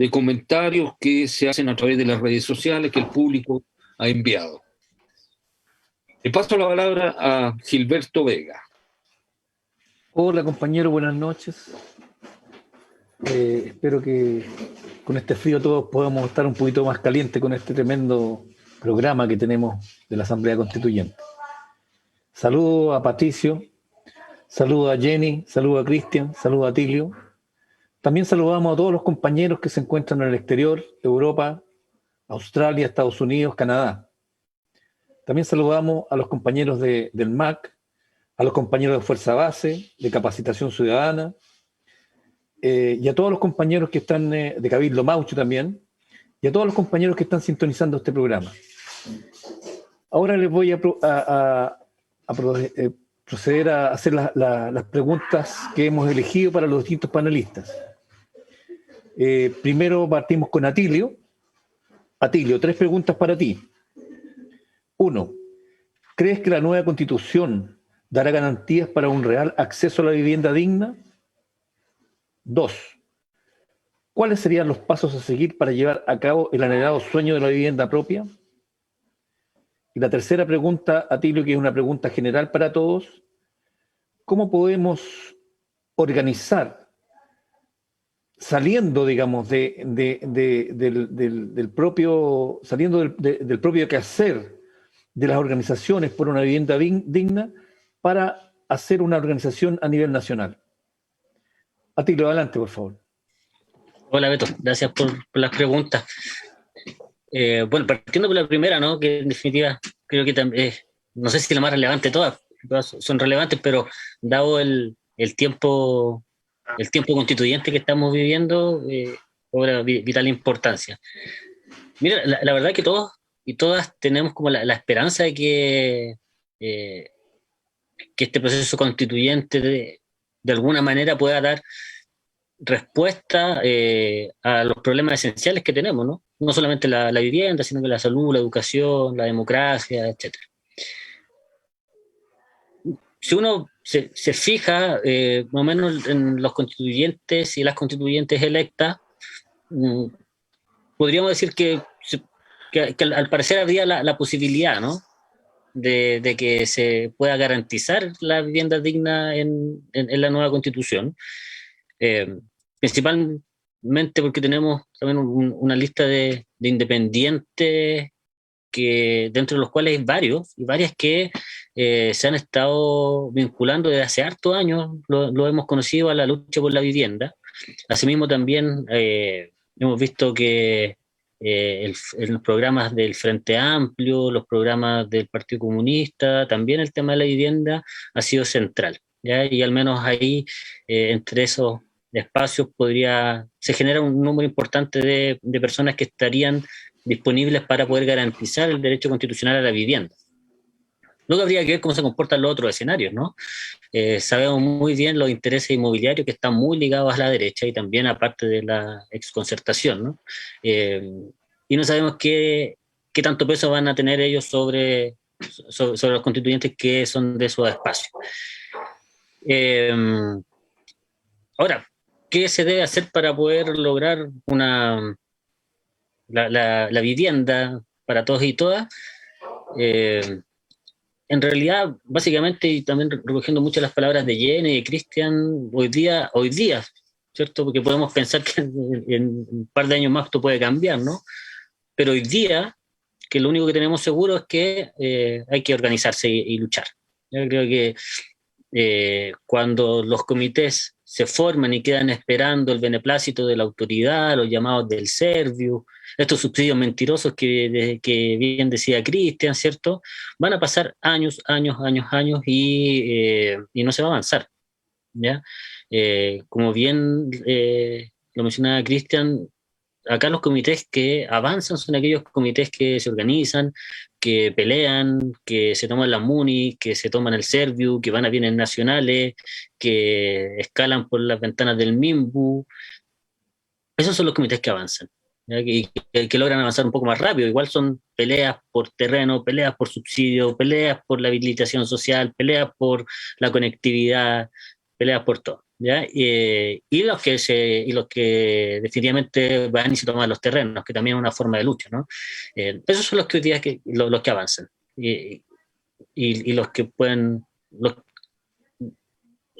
comentarios que se hacen a través de las redes sociales que el público ha enviado. Le paso la palabra a Gilberto Vega. Hola compañero, buenas noches. Espero que con este frío todos podamos estar un poquito más calientes con este tremendo programa que tenemos de la Asamblea Constituyente. Saludo a Patricio, saludo a Jenny, saludo a Cristian, saludo a Tilio. También saludamos a todos los compañeros que se encuentran en el exterior, Europa, Australia, Estados Unidos, Canadá. También saludamos a los compañeros del MAC, a los compañeros de Fuerza Base, de Capacitación Ciudadana, y a todos los compañeros que están de Cabildo Maucho también, y a todos los compañeros que están sintonizando este programa. Ahora les voy a proceder a hacer las preguntas que hemos elegido para los distintos panelistas. Primero partimos con Atilio. Atilio, 3 preguntas para ti. 1. ¿Crees que la nueva Constitución dará garantías para un real acceso a la vivienda digna? 2. ¿Cuáles serían los pasos a seguir para llevar a cabo el anhelado sueño de la vivienda propia? Y la tercera pregunta, Atilio, que es una pregunta general para todos: ¿cómo podemos organizar, saliendo, digamos, del propio quehacer de las organizaciones por una vivienda digna, para hacer una organización a nivel nacional? Atilio, adelante, por favor. Hola, Beto, gracias por las preguntas. Bueno, partiendo por la primera, ¿no? Que en definitiva creo que también, no sé si la más relevante de todas son relevantes, pero dado el tiempo constituyente que estamos viviendo, cobra vital importancia. Mira, la verdad que todos y todas tenemos como la esperanza de que este proceso constituyente de alguna manera pueda dar respuesta a los problemas esenciales que tenemos, ¿no? No solamente la vivienda, sino que la salud, la educación, la democracia, etc. Si uno se fija más o menos en los constituyentes y las constituyentes electas, podríamos decir que al parecer habría la posibilidad, ¿no?, de que se pueda garantizar la vivienda digna en la nueva Constitución. Principalmente principalmente porque tenemos también una lista de independientes que, dentro de los cuales hay varios y varias que se han estado vinculando desde hace hartos años, lo hemos conocido, a la lucha por la vivienda. Asimismo también hemos visto que en los programas del Frente Amplio, los programas del Partido Comunista, también el tema de la vivienda ha sido central, ¿ya? Y al menos ahí, entre esos espacios, se genera un número importante de personas que estarían disponibles para poder garantizar el derecho constitucional a la vivienda. Luego habría que ver cómo se comportan los otros escenarios, ¿no? Sabemos muy bien los intereses inmobiliarios que están muy ligados a la derecha y también a parte de la exconcertación, ¿no? Y no sabemos qué tanto peso van a tener ellos sobre los constituyentes que son de esos espacios. Ahora, ¿qué se debe hacer para poder lograr la vivienda para todos y todas? En realidad, básicamente, y también recogiendo muchas las palabras de Jenny y de Cristian, hoy día, ¿cierto? Porque podemos pensar que en un par de años más esto puede cambiar, ¿no? Pero hoy día, que lo único que tenemos seguro es que hay que organizarse y luchar. Yo creo que cuando los comités se forman y quedan esperando el beneplácito de la autoridad, los llamados del Serviu, estos subsidios mentirosos que bien decía Cristian, ¿cierto? Van a pasar años y no se va a avanzar, ¿ya? Como bien lo mencionaba Cristian, acá los comités que avanzan son aquellos comités que se organizan, que pelean, que se toman la MUNI, que se toman el Serviu, que van a bienes nacionales, que escalan por las ventanas del MIMBU. Esos son los comités que avanzan, ¿ya? Que logran avanzar un poco más rápido. Igual son peleas por terreno, peleas por subsidio, peleas por la habilitación social, peleas por la conectividad, peleas por todo, ¿ya? Y los que definitivamente van y se toman los terrenos, que también es una forma de lucha, ¿no? Esos son los que hoy día los que avanzan y los que pueden...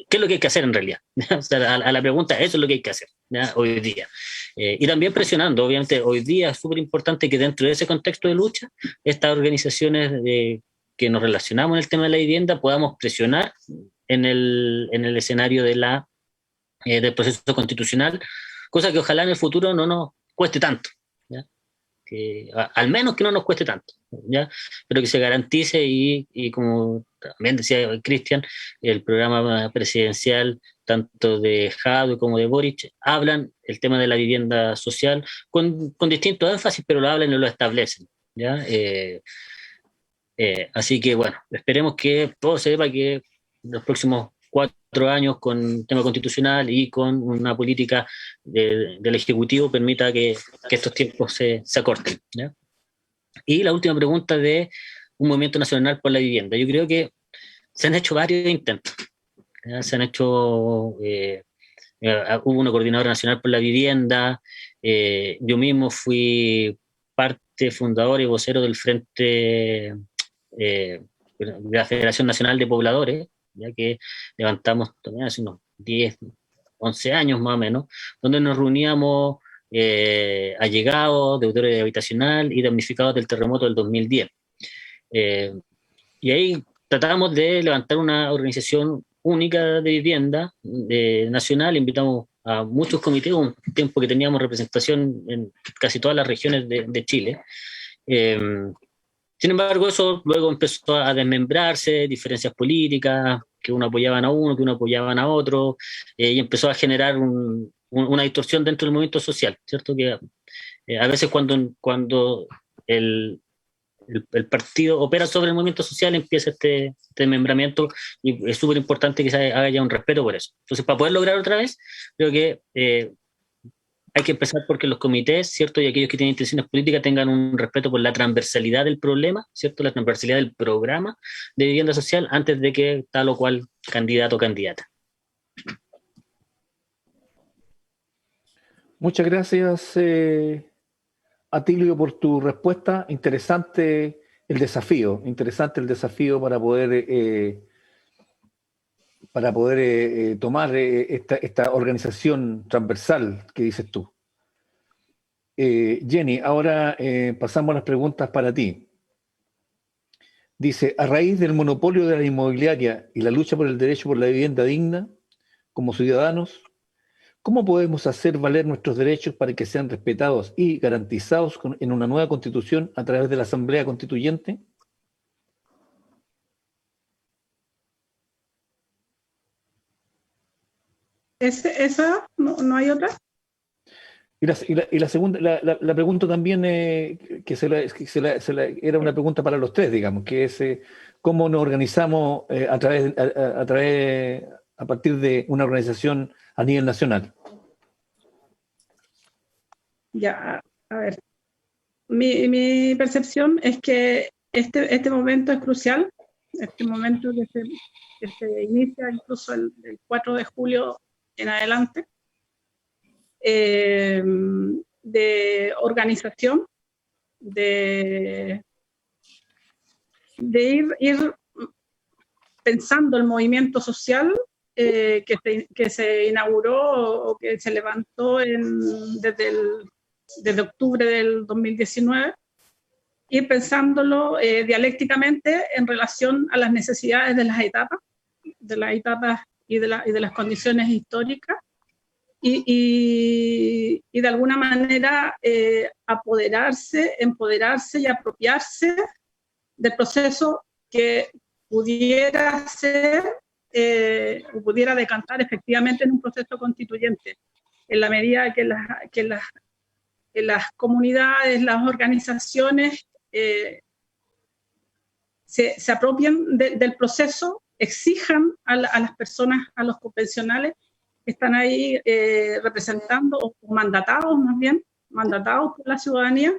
¿Qué es lo que hay que hacer en realidad? O sea, a la pregunta, eso es lo que hay que hacer, ¿ya? Hoy día. Y también presionando, obviamente, hoy día es súper importante que dentro de ese contexto de lucha, estas organizaciones que nos relacionamos en el tema de la vivienda podamos presionar en el escenario del proceso constitucional, cosa que ojalá en el futuro no nos cueste tanto, ¿ya? Al menos que no nos cueste tanto, ¿ya? Pero que se garantice y como también decía Cristian, el programa presidencial tanto de Jadwe como de Boric hablan el tema de la vivienda social con distintos énfasis, pero lo hablan y lo establecen, ¿ya? Así que bueno, esperemos que todo se sepa que los próximos 4 años con tema constitucional y con una política del Ejecutivo permita que estos tiempos se acorten, ¿ya? Y la última pregunta de un movimiento nacional por la vivienda. Yo creo que se han hecho varios intentos, ¿ya? Se han hecho, hubo una coordinadora nacional por la vivienda, yo mismo fui parte fundador y vocero del Frente de la Federación Nacional de Pobladores, ya que levantamos también hace unos 10, 11 años más o menos, donde nos reuníamos allegados, deudores habitacional y damnificados del terremoto del 2010. Y ahí tratamos de levantar una organización única de vivienda nacional, invitamos a muchos comités, un tiempo que teníamos representación en casi todas las regiones de Chile. Sin embargo, eso luego empezó a desmembrarse, diferencias políticas, que uno apoyaban a uno, que uno apoyaban a otro, y empezó a generar una distorsión dentro del movimiento social, ¿cierto? Que a veces cuando el partido opera sobre el movimiento social empieza este desmembramiento y es súper importante que haya un respeto por eso. Entonces, para poder lograr otra vez, creo que hay que empezar porque los comités, ¿cierto? Y aquellos que tienen intenciones políticas tengan un respeto por la transversalidad del problema, ¿cierto? La transversalidad del programa de vivienda social antes de que tal o cual candidato o candidata. Muchas gracias, Atilio, por tu respuesta. Interesante el desafío para poder tomar esta organización transversal que dices tú. Jenny, ahora pasamos a las preguntas para ti. Dice, a raíz del monopolio de la inmobiliaria y la lucha por el derecho por la vivienda digna, como ciudadanos, ¿cómo podemos hacer valer nuestros derechos para que sean respetados y garantizados en una nueva constitución a través de la Asamblea Constituyente? ¿Esa? ¿No hay otra? Y la segunda, la pregunta también, era una pregunta para los tres, digamos, que es cómo nos organizamos a partir de una organización a nivel nacional. Ya, a ver. Mi percepción es que este momento es crucial, este momento que se inicia incluso el 4 de julio en adelante, de organización, de ir pensando el movimiento social que se inauguró o que se levantó desde octubre del 2019, ir pensándolo dialécticamente en relación a las necesidades de las etapas y de las condiciones históricas, y de alguna manera empoderarse y apropiarse del proceso que pudiera ser o pudiera decantar efectivamente en un proceso constituyente, en la medida que las comunidades, las organizaciones se apropien del proceso, exijan a las personas, a los convencionales que están ahí representando, o mandatados más bien, mandatados por la ciudadanía,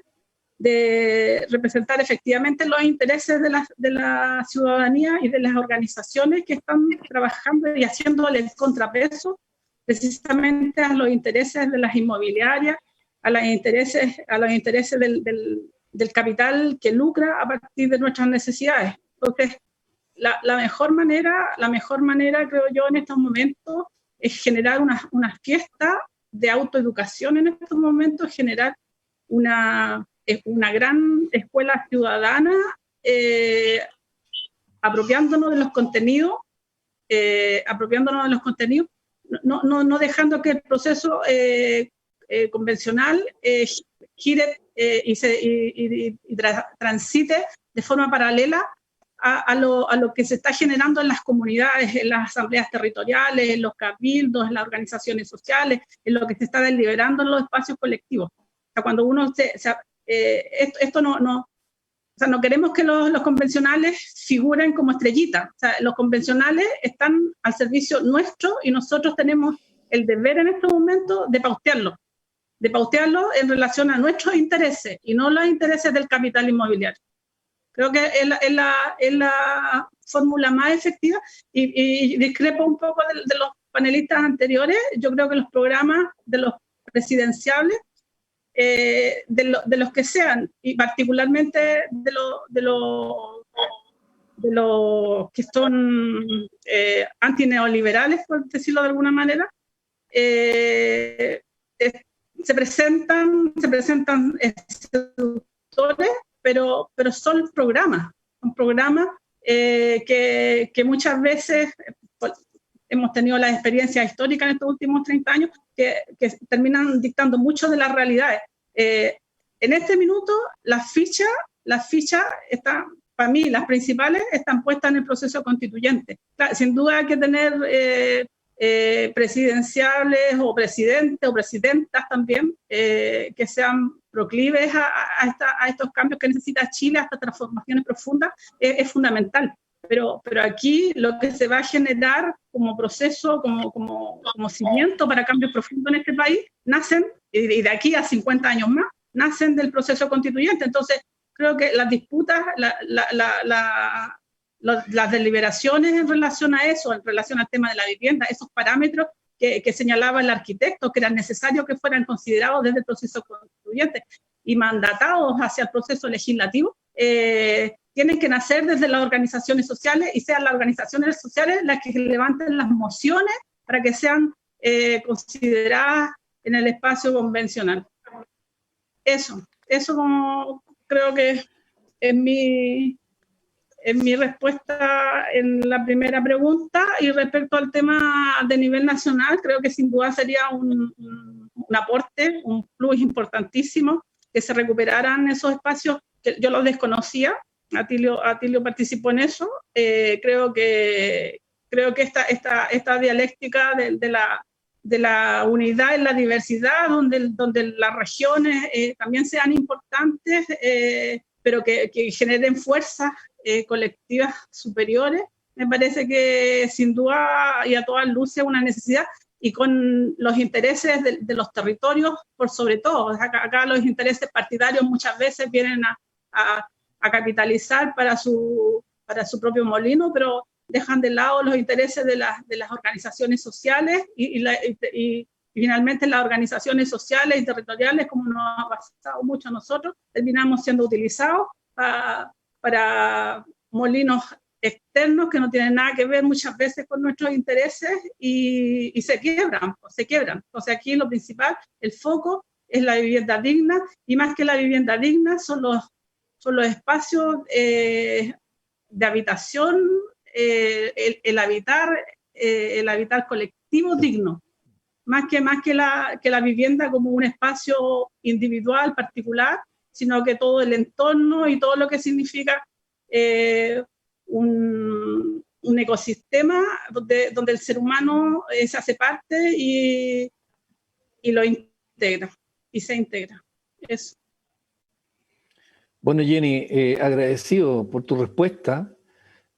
de representar efectivamente los intereses de la ciudadanía y de las organizaciones que están trabajando y haciéndole el contrapeso precisamente a los intereses de las inmobiliarias, a los intereses del capital que lucra a partir de nuestras necesidades. Entonces, la mejor manera, creo yo, en estos momentos, es generar una fiesta de autoeducación en estos momentos, generar una gran escuela ciudadana, apropiándonos de los contenidos, no dejando que el proceso convencional gire y transite de forma paralela a lo que se está generando en las comunidades, en las asambleas territoriales, en los cabildos, en las organizaciones sociales, en lo que se está deliberando en los espacios colectivos. O sea, cuando uno esto no queremos que los convencionales figuren como estrellitas. O sea, los convencionales están al servicio nuestro y nosotros tenemos el deber en este momento de pautearlo en relación a nuestros intereses y no los intereses del capital inmobiliario. Creo que es la fórmula más efectiva, y discrepo un poco de los panelistas anteriores. Yo creo que los programas de los presidenciables, de los que sean, y particularmente de los que son antineoliberales, por decirlo de alguna manera, se presentan seductores, pero son programas que muchas veces hemos tenido la experiencia histórica en estos últimos 30 años que terminan dictando mucho de las realidades. En este minuto, las fichas están, para mí, las principales están puestas en el proceso constituyente. Claro, sin duda hay que tener presidenciales o presidentes o presidentas también que sean proclives a estos cambios que necesita Chile, a estas transformaciones profundas, es fundamental. Pero aquí lo que se va a generar como proceso, como cimiento para cambios profundos en este país, nacen, y de aquí a 50 años más, nacen del proceso constituyente. Entonces, creo que las disputas, las deliberaciones en relación a eso, en relación al tema de la vivienda, esos parámetros que señalaba el arquitecto, que eran necesarios que fueran considerados desde el proceso constituyente y mandatados hacia el proceso legislativo, tienen que nacer desde las organizaciones sociales, y sean las organizaciones sociales las que levanten las mociones para que sean consideradas en el espacio convencional. Eso como creo que es mi respuesta en la primera pregunta. Y respecto al tema de nivel nacional, creo que sin duda sería un aporte, un plus importantísimo, que se recuperaran esos espacios que yo los desconocía. Atilio participó en eso. Creo que esta dialéctica de la unidad en la diversidad, donde las regiones también sean importantes, pero que generen fuerzas colectivas superiores, me parece que sin duda y a todas luces una necesidad, y con los intereses de los territorios por sobre todo. Acá los intereses partidarios muchas veces vienen a capitalizar para su propio molino, pero dejan de lado los intereses de las organizaciones sociales y finalmente las organizaciones sociales y territoriales, como nos ha pasado mucho a nosotros, terminamos siendo utilizados para molinos externos que no tienen nada que ver muchas veces con nuestros intereses y se quiebran. Entonces aquí lo principal, el foco es la vivienda digna, y más que la vivienda digna son los espacios de habitación, el habitar colectivo digno, más que la vivienda como un espacio individual, particular, sino que todo el entorno y todo lo que significa un ecosistema donde el ser humano se hace parte y lo integra, y se integra. Eso. Bueno, Jenny, agradecido por tu respuesta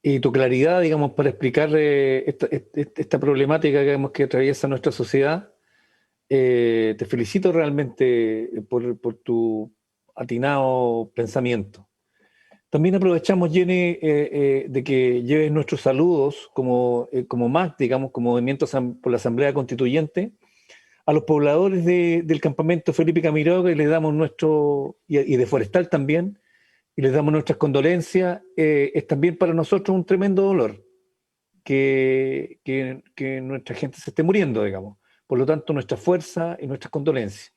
y tu claridad, digamos, para explicar esta problemática que atraviesa nuestra sociedad. Te felicito realmente por tu atinado pensamiento. También aprovechamos, Jenny, de que lleves nuestros saludos como MAC, digamos, como Movimiento por la Asamblea Constituyente, a los pobladores del campamento Felipe Camiroaga, y les damos y de Forestal también, y les damos nuestras condolencias. Es también para nosotros un tremendo dolor que nuestra gente se esté muriendo, digamos. Por lo tanto, nuestra fuerza y nuestras condolencias.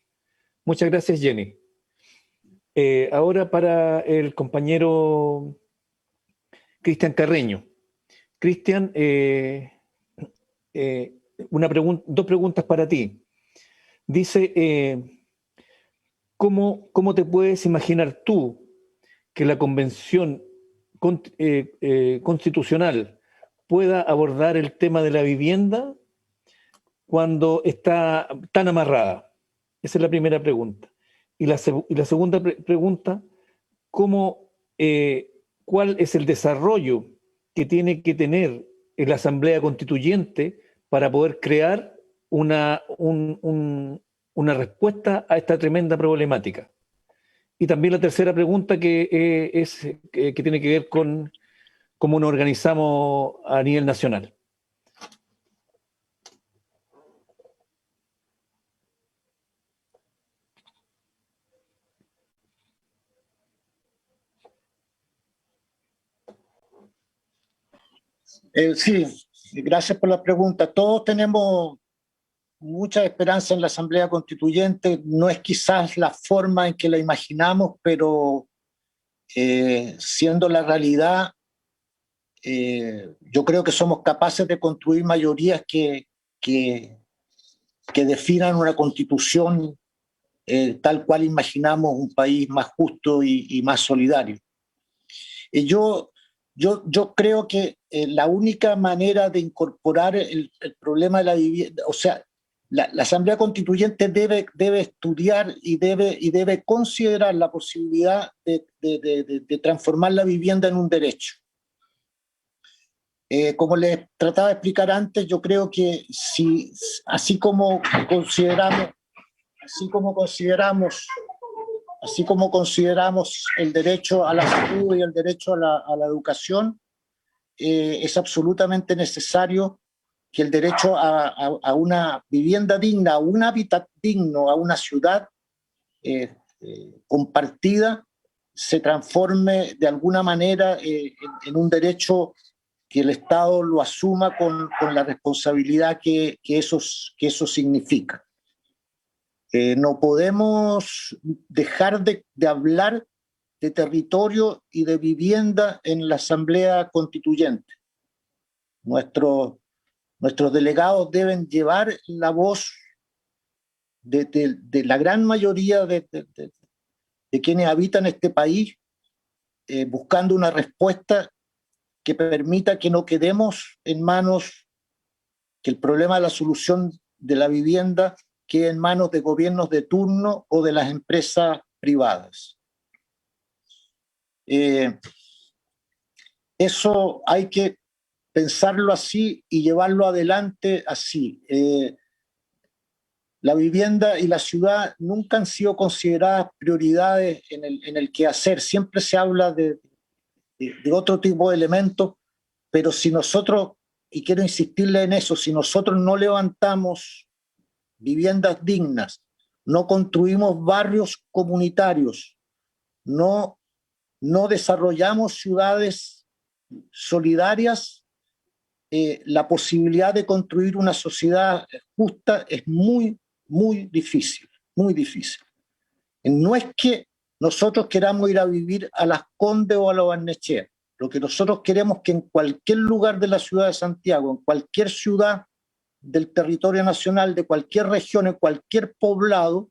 Muchas gracias, Jenny. Ahora para el compañero Cristian Carreño. Cristian, dos preguntas para ti. Dice, ¿cómo te puedes imaginar tú que la Convención Constitucional pueda abordar el tema de la vivienda cuando está tan amarrada? Esa es la primera pregunta. Y la segunda pregunta, ¿cuál es el desarrollo que tiene que tener la Asamblea Constituyente para poder crear una respuesta a esta tremenda problemática? Y también la tercera pregunta, que tiene que ver con cómo nos organizamos a nivel nacional. Sí, gracias por la pregunta. Todos tenemos mucha esperanza en la Asamblea Constituyente. No es quizás la forma en que la imaginamos, pero siendo la realidad, yo creo que somos capaces de construir mayorías que definan una constitución tal cual imaginamos un país más justo y más solidario. Yo creo que la única manera de incorporar el problema de la vivienda, o sea, la Asamblea Constituyente debe estudiar y debe considerar la posibilidad de transformar la vivienda en un derecho. Como les trataba de explicar antes, yo creo que así como consideramos el derecho a la salud y el derecho a la educación, es absolutamente necesario que el derecho a una vivienda digna, a un hábitat digno, a una ciudad compartida, se transforme de alguna manera en un derecho que el Estado lo asuma con la responsabilidad que eso significa. No podemos dejar de hablar de territorio y de vivienda en la Asamblea Constituyente. Nuestros delegados deben llevar la voz de la gran mayoría de quienes habitan este país, buscando una respuesta que permita que no quedemos en manos, que el problema de la solución de la vivienda quede en manos de gobiernos de turno o de las empresas privadas. Eso hay que pensarlo así y llevarlo adelante así. La vivienda y la ciudad nunca han sido consideradas prioridades en el quehacer. Siempre se habla de otro tipo de elementos, pero si nosotros, y quiero insistirle en eso, si nosotros no levantamos viviendas dignas, no construimos barrios comunitarios, no desarrollamos ciudades solidarias, la posibilidad de construir una sociedad justa es muy, muy difícil, muy difícil. No es que nosotros queramos ir a vivir a Las Condes o a Lo Barnechea. Lo que nosotros queremos es que en cualquier lugar de la ciudad de Santiago, en cualquier ciudad del territorio nacional, de cualquier región, en cualquier poblado,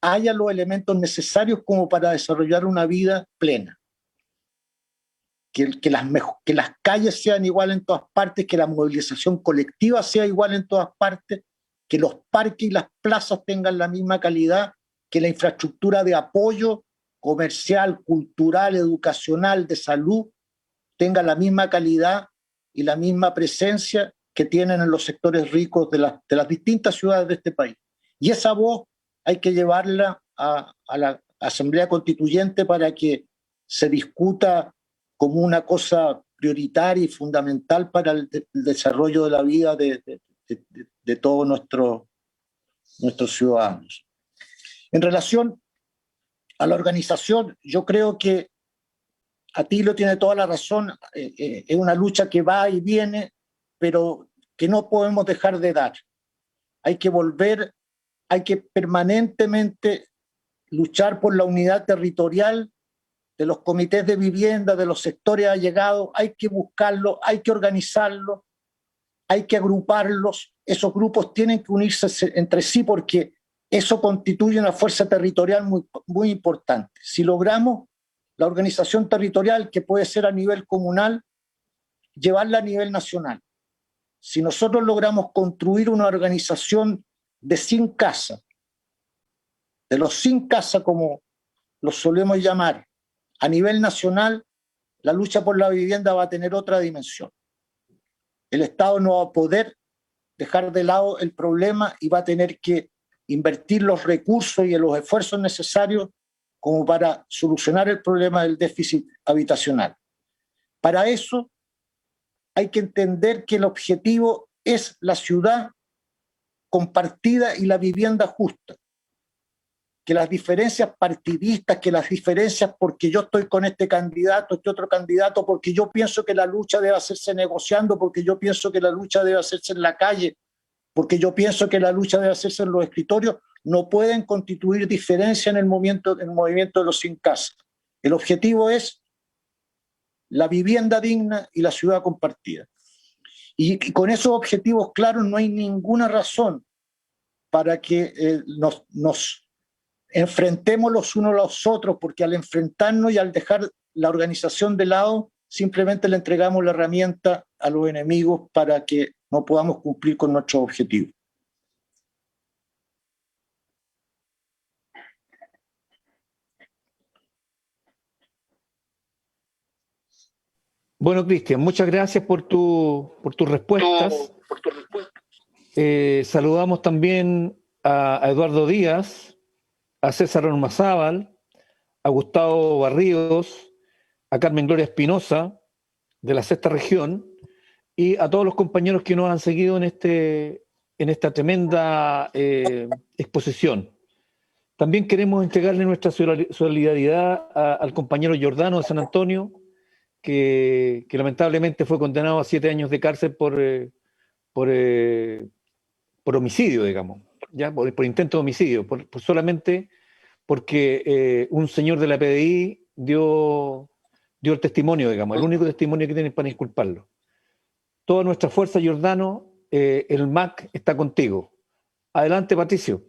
haya los elementos necesarios como para desarrollar una vida plena. Que las calles sean iguales en todas partes, que la movilización colectiva sea igual en todas partes, que los parques y las plazas tengan la misma calidad, que la infraestructura de apoyo comercial, cultural, educacional, de salud, tenga la misma calidad y la misma presencia que tienen en los sectores ricos de las distintas ciudades de este país. Y esa voz hay que llevarla a la Asamblea Constituyente para que se discuta como una cosa prioritaria y fundamental para el desarrollo de la vida de todos nuestros ciudadanos. En relación a la organización, yo creo que Atilio tiene toda la razón, es una lucha que va y viene, pero que no podemos dejar de dar. Hay que volver, hay que permanentemente luchar por la unidad territorial de los comités de vivienda, de los sectores allegados, hay que buscarlo, hay que organizarlo, hay que agruparlos. Esos grupos tienen que unirse entre sí porque eso constituye una fuerza territorial muy, muy importante. Si logramos la organización territorial, que puede ser a nivel comunal, llevarla a nivel nacional. Si nosotros logramos construir una organización de 100 casas, de los 100 casas como los solemos llamar, a nivel nacional, la lucha por la vivienda va a tener otra dimensión. El Estado no va a poder dejar de lado el problema y va a tener que invertir los recursos y los esfuerzos necesarios como para solucionar el problema del déficit habitacional. Para eso hay que entender que el objetivo es la ciudad compartida y la vivienda justa. Que las diferencias partidistas, que las diferencias porque yo estoy con este candidato, este otro candidato, porque yo pienso que la lucha debe hacerse negociando, porque yo pienso que la lucha debe hacerse en la calle, porque yo pienso que la lucha debe hacerse en los escritorios, no pueden constituir diferencia en el movimiento de los sin casa. El objetivo es la vivienda digna y la ciudad compartida. Y con esos objetivos claros no hay ninguna razón para que nos enfrentemos los unos a los otros, porque al enfrentarnos y al dejar la organización de lado, simplemente le entregamos la herramienta a los enemigos para que no podamos cumplir con nuestros objetivos. Bueno, Cristian, muchas gracias por tus respuestas. Saludamos también a Eduardo Díaz, a César Ormazábal, a Gustavo Barríos, a Carmen Gloria Espinosa, de la Sexta Región, y a todos los compañeros que nos han seguido en esta tremenda exposición. También queremos entregarle nuestra solidaridad al compañero Giordano de San Antonio, que lamentablemente fue condenado a 7 años de cárcel por homicidio, digamos. ya por intento de homicidio, solamente porque un señor de la PDI dio el testimonio, digamos, el único testimonio que tienen para inculparlo. Toda nuestra fuerza, Giordano, el MAC está contigo. Adelante, Patricio.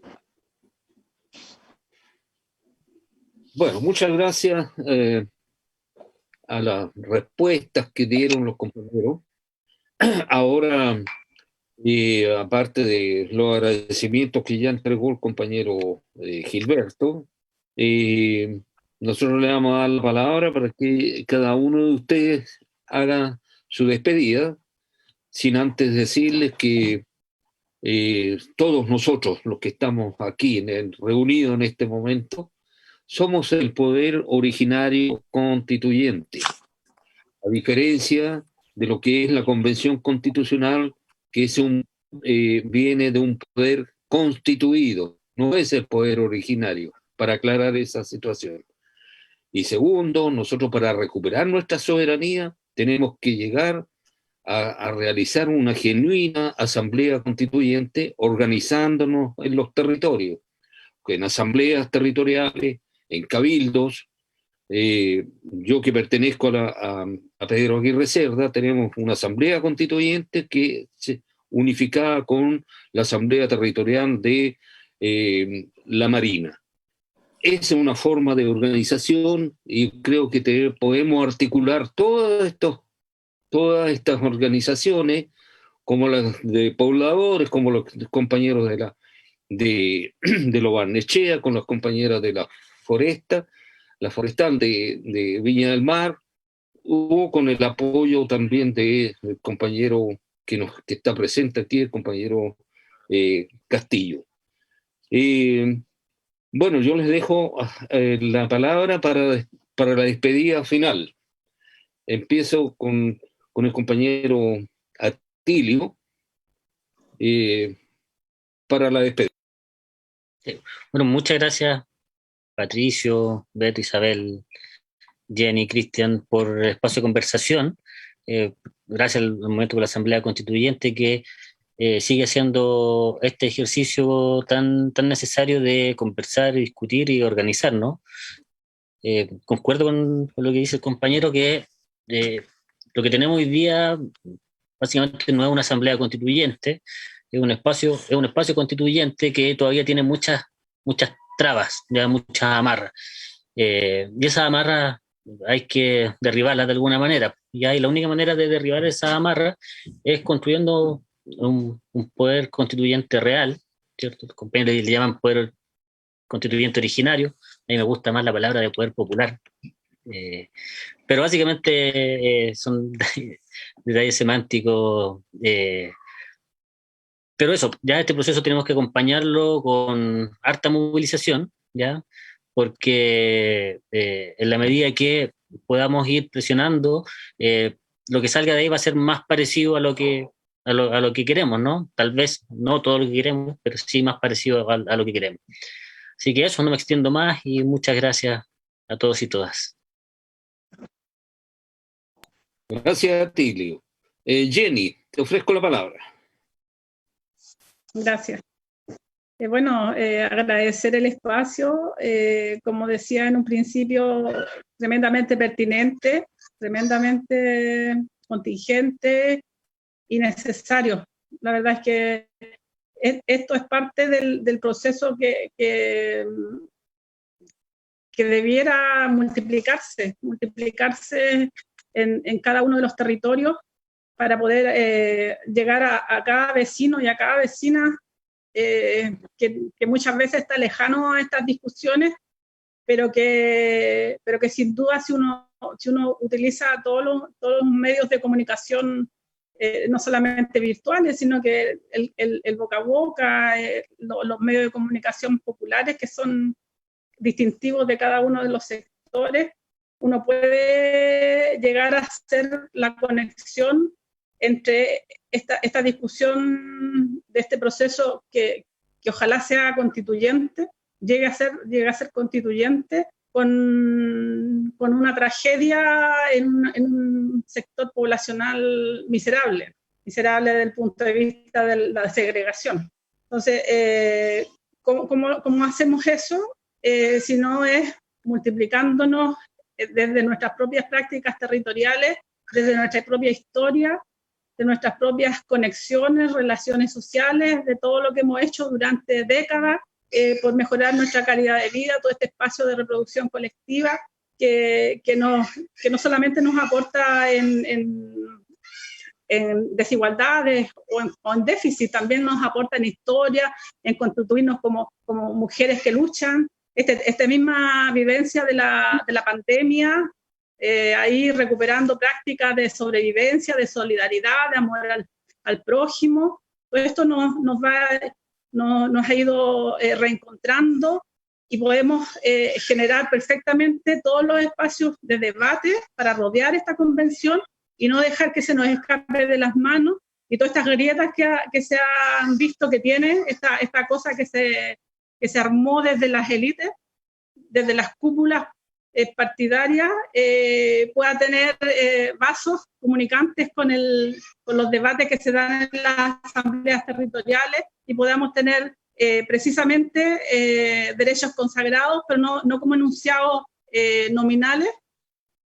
Bueno, muchas gracias a las respuestas que dieron los compañeros. Ahora, aparte de los agradecimientos que ya entregó el compañero Gilberto, nosotros le vamos a dar la palabra para que cada uno de ustedes haga su despedida, sin antes decirles que todos nosotros, los que estamos aquí reunidos en este momento, somos el poder originario constituyente, a diferencia de lo que es la Convención Constitucional, que viene de un poder constituido, no es el poder originario, para aclarar esa situación. Y segundo, nosotros para recuperar nuestra soberanía tenemos que llegar a realizar una genuina asamblea constituyente organizándonos en los territorios, en asambleas territoriales, en cabildos. Yo que pertenezco a Pedro Aguirre Cerda, tenemos una asamblea constituyente que se unificada con la asamblea territorial de la Marina. Esa es una forma de organización y creo que podemos articular todas estas organizaciones, como las de pobladores, como los compañeros de los Barnechea, con las compañeras de la forestal de Viña del Mar, hubo con el apoyo también del compañero que está presente aquí, el compañero Castillo. Bueno, yo les dejo la palabra para la despedida final. Empiezo con el compañero Atilio para la despedida. Sí. Bueno, muchas gracias, Patricio, Beto, Isabel, Jenny, Cristian, por el espacio de conversación. Gracias al momento de la Asamblea Constituyente que sigue haciendo este ejercicio tan necesario de conversar, discutir y organizar, ¿no? Concuerdo con lo que dice el compañero, que lo que tenemos hoy día básicamente no es una Asamblea Constituyente, es un espacio constituyente que todavía tiene muchas trabas, ya muchas amarras. Y esas amarras hay que derribarlas de alguna manera. Y la única manera de derribar esas amarras es construyendo un poder constituyente real, ¿cierto? Los compañeros le llaman poder constituyente originario. A mí me gusta más la palabra de poder popular. Pero básicamente son detalles semánticos. Pero eso, ya este proceso tenemos que acompañarlo con harta movilización, ¿ya? Porque en la medida que podamos ir presionando, lo que salga de ahí va a ser más parecido a lo que queremos, ¿no? Tal vez no todo lo que queremos, pero sí más parecido a lo que queremos. Así que eso, no me extiendo más y muchas gracias a todos y todas. Gracias, Tilio. Jenny, te ofrezco la palabra. Gracias. Bueno, agradecer el espacio, como decía en un principio, tremendamente pertinente, tremendamente contingente y necesario. La verdad es que esto es parte del proceso que debiera multiplicarse en cada uno de los territorios para poder llegar a cada vecino y a cada vecina que muchas veces está lejano a estas discusiones, pero que sin duda si uno utiliza todos los medios de comunicación, no solamente virtuales, sino que el boca a boca, los medios de comunicación populares que son distintivos de cada uno de los sectores, uno puede llegar a hacer la conexión entre esta discusión de este proceso que ojalá sea constituyente, llegue a ser constituyente con una tragedia en un sector poblacional miserable desde el punto de vista de la segregación. Entonces, ¿cómo hacemos eso? Si no es multiplicándonos desde nuestras propias prácticas territoriales, desde nuestra propia historia, de nuestras propias conexiones, relaciones sociales, de todo lo que hemos hecho durante décadas por mejorar nuestra calidad de vida, todo este espacio de reproducción colectiva que no solamente nos aporta en desigualdades o en déficit, también nos aporta en historia, en constituirnos como mujeres que luchan. Esta misma vivencia de la pandemia, ahí recuperando prácticas de sobrevivencia, de solidaridad, de amor al prójimo, todo esto nos ha ido reencontrando y podemos generar perfectamente todos los espacios de debate para rodear esta convención y no dejar que se nos escape de las manos, y todas estas grietas que se han visto que tiene, esta cosa que se armó desde las élites, desde las cúpulas partidarias, pueda tener vasos comunicantes con los debates que se dan en las asambleas territoriales y podamos tener precisamente derechos consagrados, pero no como enunciados nominales,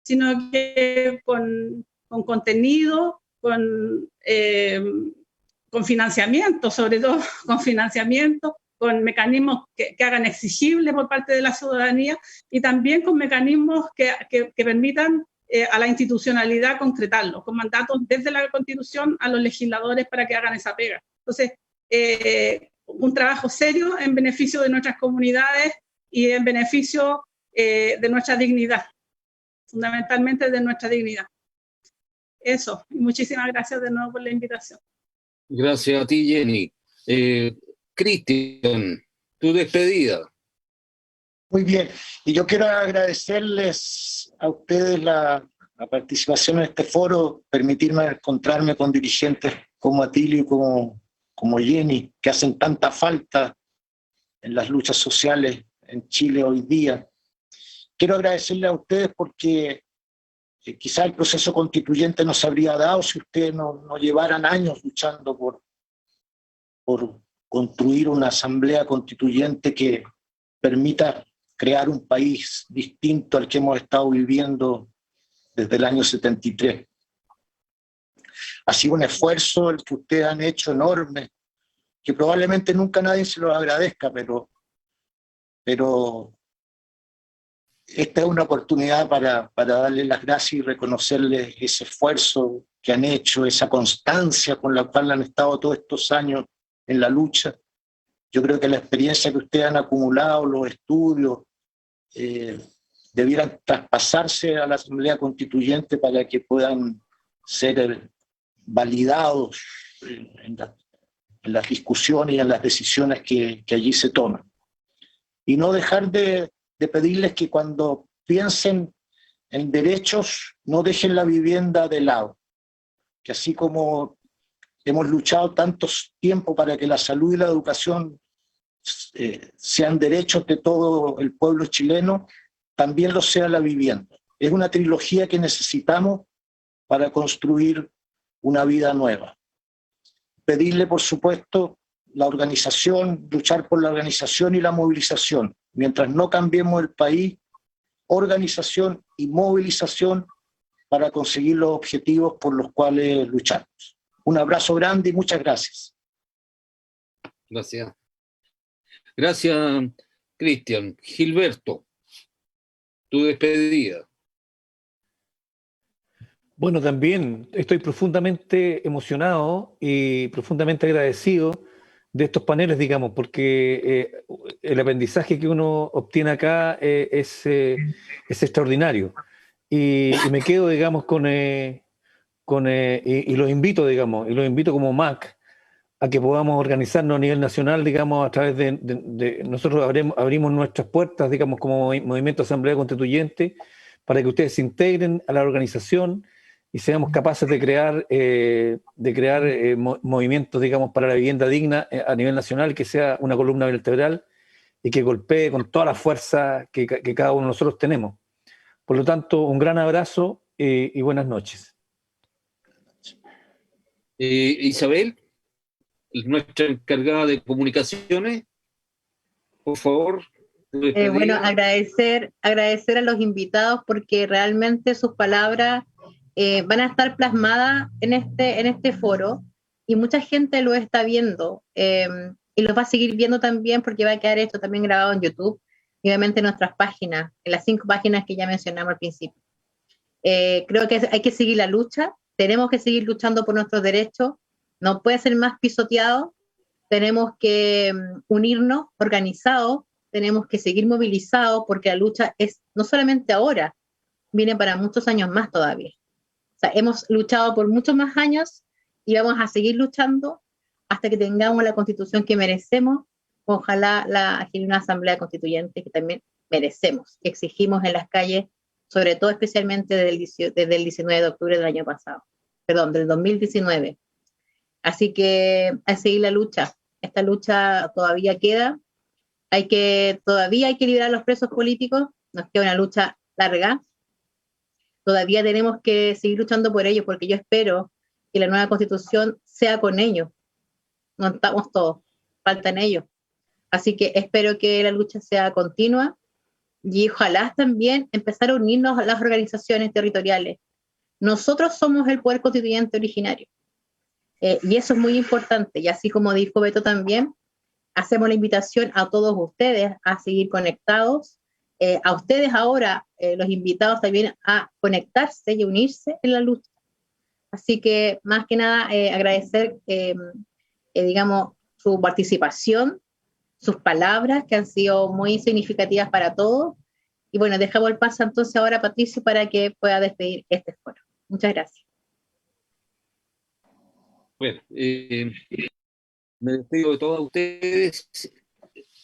sino que con contenido, con financiamiento, sobre todo con financiamiento, con mecanismos que hagan exigible por parte de la ciudadanía y también con mecanismos que permitan a la institucionalidad concretarlo, con mandatos desde la Constitución a los legisladores para que hagan esa pega. Entonces, un trabajo serio en beneficio de nuestras comunidades y en beneficio de nuestra dignidad, fundamentalmente de nuestra dignidad. Eso, y muchísimas gracias de nuevo por la invitación. Gracias a ti, Jenny. Cristian, tu despedida. Muy bien, y yo quiero agradecerles a ustedes la participación en este foro, permitirme encontrarme con dirigentes como Atilio y como Jenny, que hacen tanta falta en las luchas sociales en Chile hoy día. Quiero agradecerles a ustedes porque quizá el proceso constituyente no se habría dado si ustedes no llevaran años luchando por construir una asamblea constituyente que permita crear un país distinto al que hemos estado viviendo desde el año 73. Ha sido un esfuerzo el que ustedes han hecho enorme, que probablemente nunca nadie se los agradezca, pero esta es una oportunidad para darles las gracias y reconocerles ese esfuerzo que han hecho, esa constancia con la cual han estado todos estos años en la lucha. Yo creo que la experiencia que ustedes han acumulado, los estudios, debieran traspasarse a la Asamblea Constituyente para que puedan ser validados en las discusiones y en las decisiones que allí se toman. Y no dejar de pedirles que cuando piensen en derechos no dejen la vivienda de lado, que así como hemos luchado tanto tiempo para que la salud y la educación sean derechos de todo el pueblo chileno, también lo sea la vivienda. Es una trilogía que necesitamos para construir una vida nueva. Pedirle, por supuesto, la organización, luchar por la organización y la movilización. Mientras no cambiemos el país, organización y movilización para conseguir los objetivos por los cuales luchamos. Un abrazo grande y muchas gracias. Gracias. Gracias, Cristian. Gilberto, tu despedida. Bueno, también estoy profundamente emocionado y profundamente agradecido de estos paneles, digamos, porque el aprendizaje que uno obtiene acá es extraordinario. Y me quedo, digamos, y los invito, digamos, y los invito como MAC a que podamos organizarnos a nivel nacional, digamos, a través de nosotros abrimos nuestras puertas, digamos, como Movimiento Asamblea Constituyente, para que ustedes se integren a la organización y seamos capaces de crear movimientos, digamos, para la vivienda digna a nivel nacional, que sea una columna vertebral y que golpee con toda la fuerza que cada uno de nosotros tenemos. Por lo tanto, un gran abrazo y buenas noches. Isabel. nuestra encargada de comunicaciones, por favor. Bueno, agradecer a los invitados porque realmente sus palabras van a estar plasmadas en este foro y mucha gente lo está viendo y los va a seguir viendo también porque va a quedar esto también grabado en YouTube y obviamente en nuestras páginas, en las 5 páginas que ya mencionamos al principio. Creo que hay que seguir la lucha, tenemos que seguir luchando por nuestros derechos, no puede ser más pisoteado, tenemos que unirnos organizados, tenemos que seguir movilizados porque la lucha es no solamente ahora, viene para muchos años más todavía. O sea, hemos luchado por muchos más años y vamos a seguir luchando hasta que tengamos la constitución que merecemos, ojalá la genuina asamblea constituyente que también merecemos, que exigimos en las calles, sobre todo especialmente desde el 19 de octubre del año pasado, perdón, del 2019. Así que a seguir la lucha. Esta lucha todavía queda. Todavía hay que liberar a los presos políticos. Nos queda una lucha larga. Todavía tenemos que seguir luchando por ellos, porque yo espero que la nueva constitución sea con ellos. No estamos todos, faltan ellos. Así que espero que la lucha sea continua y ojalá también empezar a unirnos a las organizaciones territoriales. Nosotros somos el poder constituyente originario. Y eso es muy importante. Y así como dijo Beto también, hacemos la invitación a todos ustedes a seguir conectados, a ustedes ahora, los invitados también a conectarse y unirse en la lucha. Así que más que nada agradecer, digamos, su participación, sus palabras que han sido muy significativas para todos. Y bueno, dejamos el paso entonces ahora a Patricio para que pueda despedir este foro. Muchas gracias. Bueno, me despido de todos ustedes,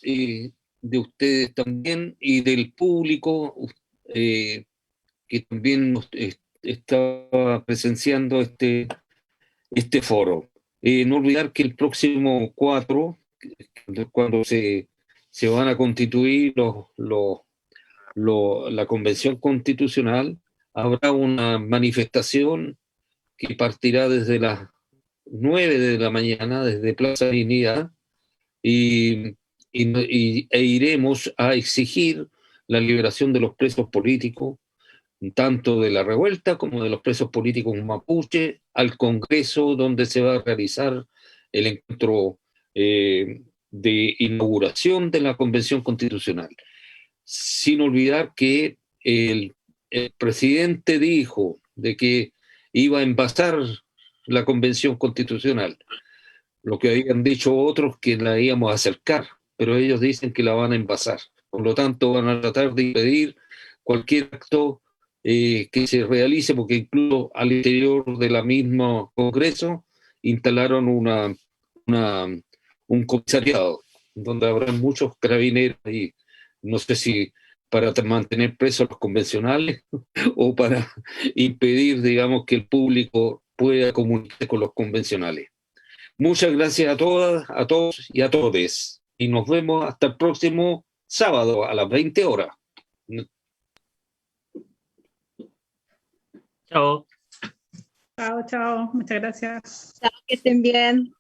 de ustedes también y del público que también está presenciando este foro. No olvidar que el próximo 4, cuando se van a constituir la Convención Constitucional, habrá una manifestación que partirá desde las 9 de la mañana, desde Plaza Dignidad, e iremos a exigir la liberación de los presos políticos, tanto de la revuelta como de los presos políticos mapuche, al Congreso donde se va a realizar el encuentro de inauguración de la Convención Constitucional. Sin olvidar que el presidente dijo de que iba a envasar la Convención Constitucional, lo que habían dicho otros que la íbamos a acercar, pero ellos dicen que la van a envasar. Por lo tanto, van a tratar de impedir cualquier acto que se realice, porque incluso al interior de la misma Congreso instalaron un comisariado donde habrá muchos carabineros y no sé si para mantener presos a los convencionales o para impedir, digamos, que el público pueda comunicarse con los convencionales. Muchas gracias a todas, a todos y a todes. Y nos vemos hasta el próximo sábado a las 20 horas. Chao. Chao, chao. Muchas gracias. Chao, que estén bien.